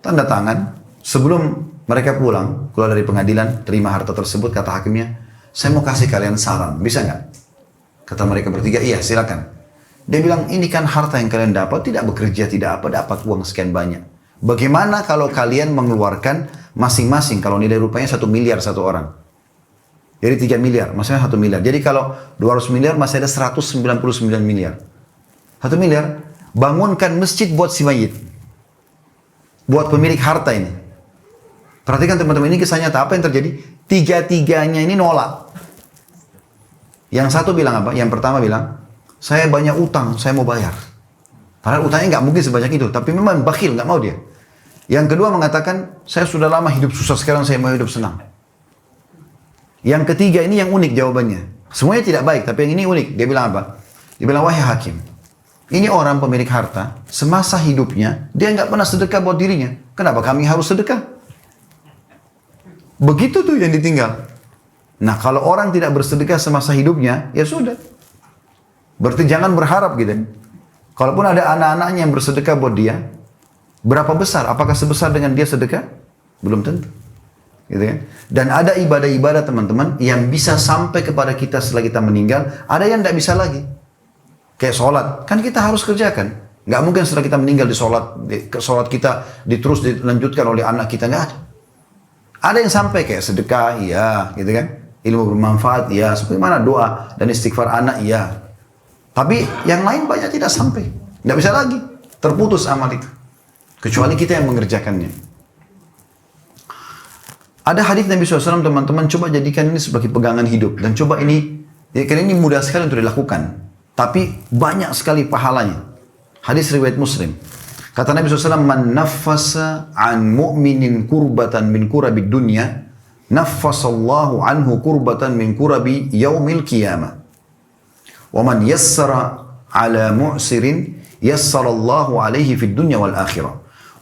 Tanda tangan, sebelum mereka pulang, keluar dari pengadilan, terima harta tersebut, kata hakimnya, saya mau kasih kalian saran, bisa nggak? Kata mereka bertiga, iya silakan. Dia bilang, ini kan harta yang kalian dapat, tidak bekerja, tidak apa, dapat uang sekian banyak. Bagaimana kalau kalian mengeluarkan masing-masing, kalau nilai rupiahnya 1 miliar satu orang. Jadi 3 miliar, maksudnya 1 miliar. Jadi kalau 200 miliar, masih ada 199 miliar. 1 miliar, bangunkan masjid buat si mayit. Buat pemilik harta ini. Perhatikan teman-teman, ini kisah nyata, apa yang terjadi? Tiga-tiganya ini nolak. Yang satu bilang apa? Yang pertama bilang, saya banyak utang, saya mau bayar. Padahal utangnya nggak mungkin sebanyak itu, tapi memang bakhil, nggak mau dia. Yang kedua mengatakan, saya sudah lama hidup susah, sekarang saya mau hidup senang. Yang ketiga ini yang unik jawabannya. Semuanya tidak baik, tapi yang ini unik. Dia bilang apa? Dia bilang, wahai hakim, ini orang pemilik harta, semasa hidupnya, dia nggak pernah sedekah buat dirinya. Kenapa kami harus sedekah? Begitu tuh yang ditinggal. Nah, kalau orang tidak bersedekah semasa hidupnya, ya sudah. Berarti jangan berharap gitu. Kalaupun ada anak-anaknya yang bersedekah buat dia, berapa besar? Apakah sebesar dengan dia sedekah? Belum tentu. Gitu kan? Dan ada ibadah-ibadah teman-teman yang bisa sampai kepada kita setelah kita meninggal, ada yang tidak bisa lagi. Kayak sholat, kan kita harus kerjakan. Nggak mungkin setelah kita meninggal sholat kita diterus dilanjutkan oleh anak kita, nggak ada. Ada yang sampai kayak sedekah, iya, gitu kan? Ilmu bermanfaat, iya. Sebagaimana doa dan istighfar anak, iya. Tapi yang lain banyak tidak sampai. Nggak bisa lagi. Terputus amal itu. Kecuali kita yang mengerjakannya. Ada hadis Nabi SAW, teman-teman, coba jadikan ini sebagai pegangan hidup. Dan coba ini, karena ini mudah sekali untuk dilakukan. Tapi banyak sekali pahalanya. Hadis riwayat Muslim. Kata Nabi SAW, man naffasa an mu'minin kurbatan min kurabid dunya, naffasallahu anhu kurbatan min kurabi yaumil qiyamah. وَمَنْ يَسَّرَ عَلَى مُعْسِرٍ يَسَّرَ اللَّهُ عَلَيْهِ فِي الدُّنْيَا وَالْآخِرَةِ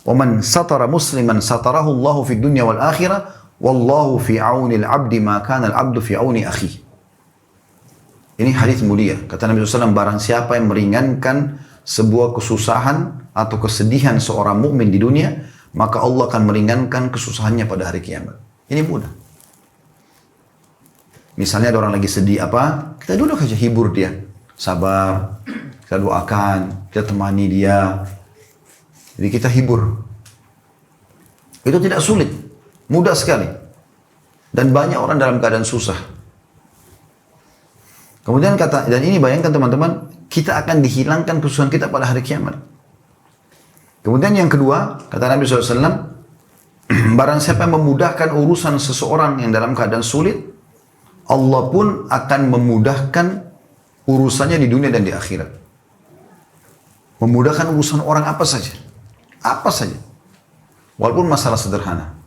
وَمَنْ سَتَرَ مُسْلِمًا سَتَرَهُ اللَّهُ فِي الدُّنْيَا وَالْآخِرَةِ وَاللَّهُ فِي عَوْنِ الْعَبْدِ مَا كَانَ الْعَبْدُ فِي عَوْنِ أَخِيهِ. Ini hadis mulia. Kata Nabi SAW, barang siapa yang meringankan sebuah kesusahan atau kesedihan seorang mukmin di dunia, maka Allah akan meringankan kesusahannya pada hari kiamat. Ini mudah. Misalnya ada orang lagi sedih apa, kita duduk aja hibur dia. Sabar, kita doakan, kita temani dia. Jadi kita hibur. Itu tidak sulit, mudah sekali. Dan banyak orang dalam keadaan susah. Kemudian dan ini bayangkan teman-teman, kita akan dihilangkan kesusahan kita pada hari kiamat. Kemudian yang kedua, kata Nabi SAW, barang siapa yang memudahkan urusan seseorang yang dalam keadaan sulit, Allah pun akan memudahkan urusannya di dunia dan di akhirat. Memudahkan urusan orang apa saja. Apa saja. Walaupun masalah sederhana.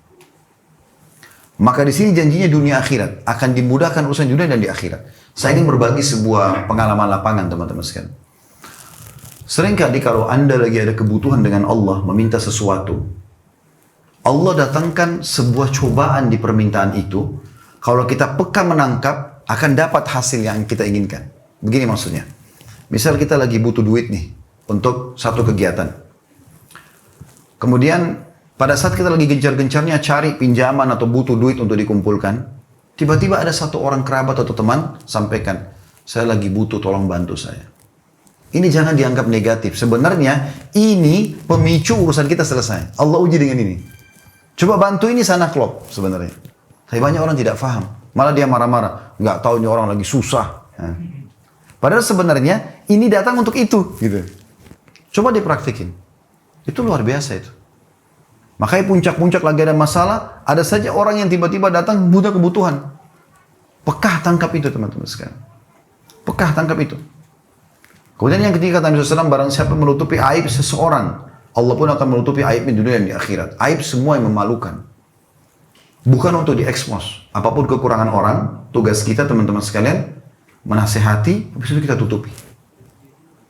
Maka di sini janjinya dunia akhirat. Akan dimudahkan urusan dunia dan di akhirat. Saya ingin berbagi sebuah pengalaman lapangan teman-teman sekalian. Seringkali kalau Anda lagi ada kebutuhan dengan Allah, meminta sesuatu, Allah datangkan sebuah cobaan di permintaan itu. Kalau kita peka menangkap, akan dapat hasil yang kita inginkan. Begini maksudnya. Misal kita lagi butuh duit nih, untuk satu kegiatan. Kemudian, pada saat kita lagi gencar-gencarnya cari pinjaman atau butuh duit untuk dikumpulkan, tiba-tiba ada satu orang kerabat atau teman, sampaikan, saya lagi butuh, tolong bantu saya. Ini jangan dianggap negatif. Sebenarnya, ini pemicu urusan kita selesai. Allah uji dengan ini. Coba bantu ini sana klop sebenarnya. Tapi banyak orang tidak paham. Malah dia marah-marah. Nggak tahu ini orang lagi susah. Padahal sebenarnya ini datang untuk itu. Gitu. Coba dipraktikin. Itu luar biasa itu. Makanya puncak-puncak lagi ada masalah. Ada saja orang yang tiba-tiba datang butuh kebutuhan. Pekah tangkap itu teman-teman sekalian. Pekah tangkap itu. Kemudian yang ketiga kata Nabi SAW, barang siapa menutupi aib seseorang, Allah pun akan menutupi aib di dunia dan di akhirat. Aib semua yang memalukan. Bukan untuk diekspos. Apapun kekurangan orang, tugas kita teman-teman sekalian, menasehati, habis itu kita tutupi.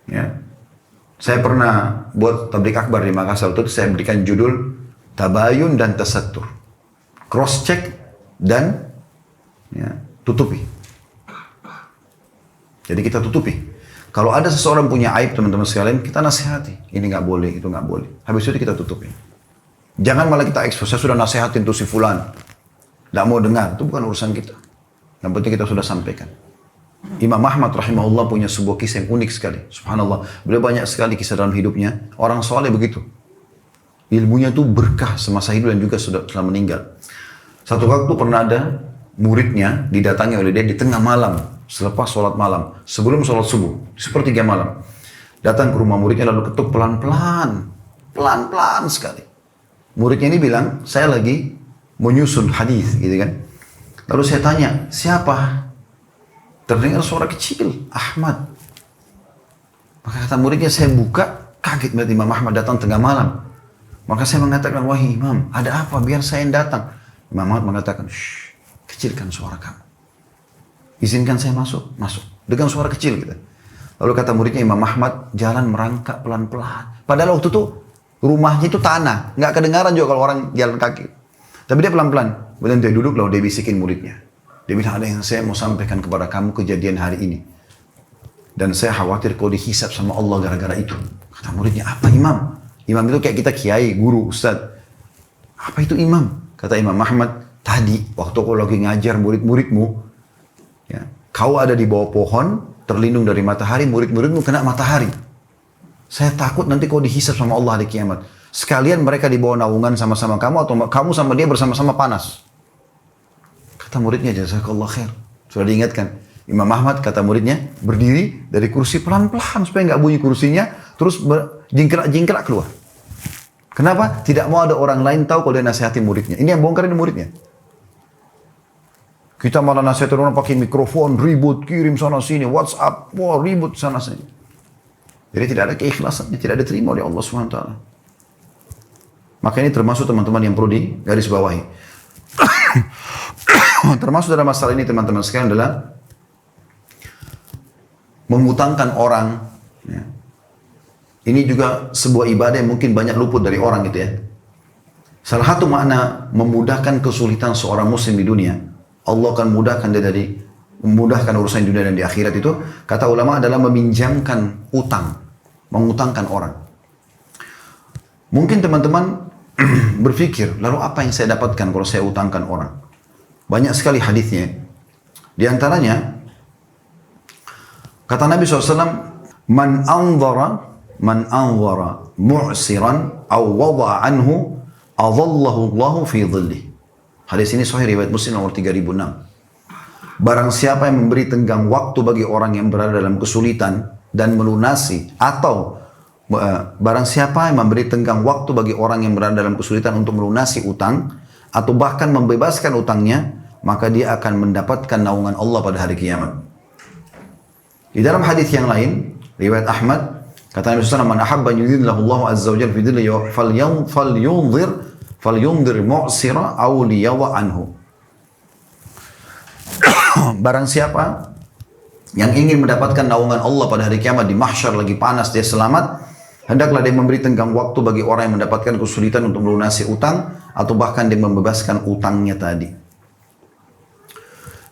Ya. Saya pernah buat tablik akbar di Makassar, itu saya berikan judul, Tabayun dan Tasattur. Cross check dan ya, tutupi. Jadi kita tutupi. Kalau ada seseorang punya aib teman-teman sekalian, kita nasihati. Ini nggak boleh, itu nggak boleh. Habis itu kita tutupi. Jangan malah kita ekspos, saya sudah nasihatin tuh si fulan. Nggak mau dengar, itu bukan urusan kita. Yang penting kita sudah sampaikan. Imam Ahmad rahimahullah punya sebuah kisah yang unik sekali. Subhanallah. Beliau banyak sekali kisah dalam hidupnya. Orang soleh begitu. Ilmunya tuh berkah semasa hidup dan juga sudah meninggal. Satu waktu pernah ada muridnya didatangi oleh dia di tengah malam. Selepas sholat malam. Sebelum sholat subuh. Sepertiga malam. Datang ke rumah muridnya lalu ketuk pelan-pelan. Pelan-pelan sekali. Muridnya ini bilang, saya lagi menyusun hadis gitu kan. Lalu saya tanya, siapa? Terdengar suara kecil, Ahmad. Maka kata muridnya, saya buka, kaget melihat Imam Ahmad datang tengah malam. Maka saya mengatakan, wahai Imam, ada apa? Biar saya yang datang. Imam Ahmad mengatakan, shh, kecilkan suara kamu. Izinkan saya masuk, masuk. Dengan suara kecil gitu. Lalu kata muridnya, Imam Ahmad jalan merangkak pelan-pelan. Padahal waktu itu rumahnya itu tanah, nggak kedengaran juga kalau orang jalan kaki. Tapi dia pelan-pelan. Kemudian dia duduk lalu dia bisikin muridnya. Dia bilang, ada yang saya mau sampaikan kepada kamu kejadian hari ini. Dan saya khawatir kalau dihisab sama Allah gara-gara itu. Kata muridnya, apa Imam? Imam itu kayak kita kiai, guru, ustaz. Apa itu Imam? Kata Imam Ahmad, tadi waktu kau lagi ngajar murid-muridmu, ya, kau ada di bawah pohon, terlindung dari matahari, murid-muridmu kena matahari. Saya takut nanti kau dihisab sama Allah di kiamat. Sekalian mereka di bawah naungan sama-sama kamu, atau kamu sama dia bersama-sama panas. Kata muridnya, jazakallah khair. Sudah diingatkan. Imam Ahmad kata muridnya, berdiri dari kursi pelan-pelan supaya nggak bunyi kursinya, terus jingkrak-jingkrak keluar. Kenapa? Tidak mau ada orang lain tahu kalau dia nasihati muridnya. Ini yang bongkar ini muridnya. Kita malah nasihati orang pakai mikrofon, ribut, kirim sana sini, WhatsApp, wah ribut sana sini. Jadi tidak ada keikhlasannya, tidak diterima oleh Allah SWT. Maka ini termasuk teman-teman yang perlu digarisbawahi. Termasuk dalam masalah ini teman-teman sekalian adalah mengutangkan orang. Ya. Ini juga sebuah ibadah yang mungkin banyak luput dari orang gitu ya. Salah satu makna memudahkan kesulitan seorang muslim di dunia, Allah akan mudahkan dia dari memudahkan urusan dunia dan di akhirat itu, kata ulama adalah meminjamkan utang, mengutangkan orang. Mungkin teman-teman berpikir, lalu apa yang saya dapatkan kalau saya utangkan orang? Banyak sekali hadisnya. Di antaranya, kata Nabi SAW, Man anzara mu'siran aw wada'a anhu adallahu Allahu fi dhillih. Hadis ini sahih riwayat Muslim nomor 3006. Barang siapa yang memberi tenggang waktu bagi orang yang berada dalam kesulitan dan melunasi, atau barang siapa yang memberi tenggang waktu bagi orang yang berada dalam kesulitan untuk melunasi utang, atau bahkan membebaskan utangnya, maka dia akan mendapatkan naungan Allah pada hari kiamat. Di dalam hadis yang lain, riwayat Ahmad, kata Nabi SAW, Man ahabba yudhillahu Allah azza wa jalla fi dhillihi falyunzir mu'sira aw liyawa anhu. Barang siapa yang ingin mendapatkan naungan Allah pada hari kiamat di mahsyar lagi panas dia selamat, hendaklah dia memberi tenggang waktu bagi orang yang mendapatkan kesulitan untuk melunasi utang, atau bahkan dia membebaskan utangnya tadi.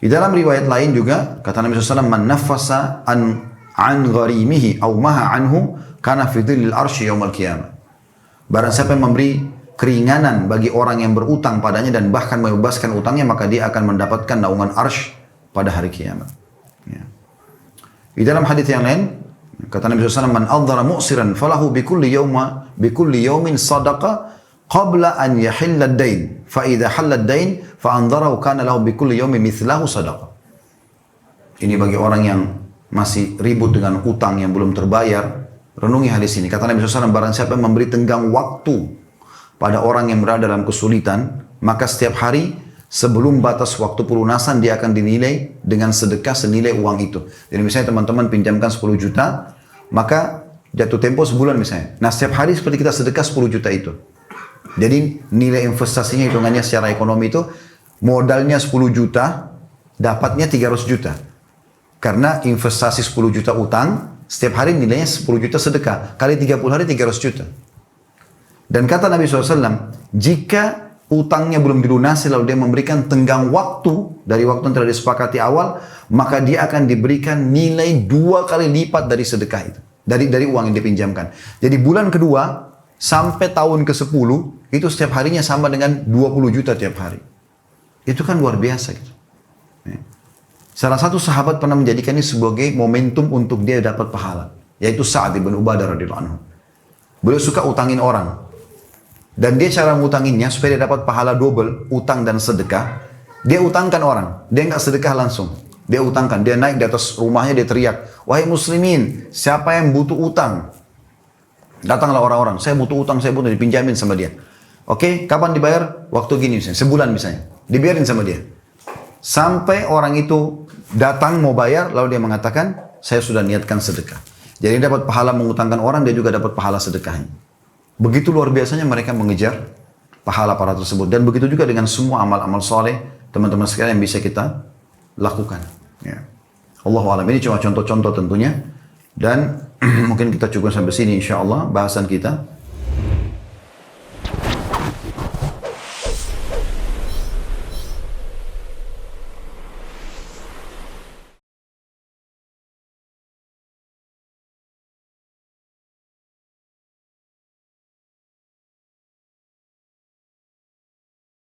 Di dalam riwayat lain juga, kata Nabi SAW, Man nafasa an gharimihi aw maha anhu kana fi dhillil arsy yaumal qiyamah. Barang siapa yang memberi keringanan bagi orang yang berutang padanya dan bahkan membebaskan utangnya, maka dia akan mendapatkan naungan arsy pada hari kiamat. Ya. Di dalam hadis yang lain, kata Nabi SAW, Man adzara mu'siran falahu bikulli yawmin sadaqa qabla an yahilla ad-dain fa idza halla ad-dain fa anzarahu kana lahu bikulli yawmin mithlahu sadaqa. Ini bagi orang yang masih ribut dengan utang yang belum terbayar, renungi hadis ini. Kata Nabi SAW, barang siapa yang memberi tenggang waktu pada orang yang berada dalam kesulitan, maka setiap hari sebelum batas waktu pelunasan dia akan dinilai dengan sedekah senilai uang itu. Jadi misalnya teman-teman pinjamkan 10 juta, maka jatuh tempo sebulan misalnya. Nah setiap hari seperti kita sedekah 10 juta itu. Jadi nilai investasinya hitungannya secara ekonomi itu modalnya 10 juta, dapatnya 300 juta. Karena investasi 10 juta utang, setiap hari nilainya 10 juta sedekah. Kali 30 hari 300 juta. Dan kata Nabi SAW, jika utangnya belum dilunasi, lalu dia memberikan tenggang waktu dari waktu yang telah disepakati awal, maka dia akan diberikan nilai 2 kali lipat dari sedekah itu. Dari uang yang dipinjamkan. Jadi bulan kedua sampai tahun ke-10, itu setiap harinya sama dengan 20 juta tiap hari. Itu kan luar biasa gitu. Salah satu sahabat pernah menjadikan ini sebagai momentum untuk dia dapat pahala, yaitu Sa'ad bin Ubadah radhiyallahu anhu. Beliau suka utangin orang. Dan dia cara ngutanginnya supaya dia dapat pahala double, utang dan sedekah. Dia utangkan orang, dia nggak sedekah langsung. Dia utangkan, dia naik di atas rumahnya, dia teriak, wahai muslimin, siapa yang butuh utang? Datanglah orang-orang, saya butuh utang, saya butuh, dipinjamin sama dia. Oke, kapan dibayar? Waktu gini misalnya, sebulan misalnya. Dibiarin sama dia. Sampai orang itu datang mau bayar, lalu dia mengatakan, saya sudah niatkan sedekah. Jadi dia dapat pahala mengutangkan orang, dia juga dapat pahala sedekahnya. Begitu luar biasanya mereka mengejar pahala para tersebut. Dan begitu juga dengan semua amal-amal soleh, teman-teman sekalian yang bisa kita lakukan. Ya. Allahu a'lam. Ini cuma contoh-contoh tentunya. Dan mungkin kita cukup sampai sini insya Allah bahasan kita.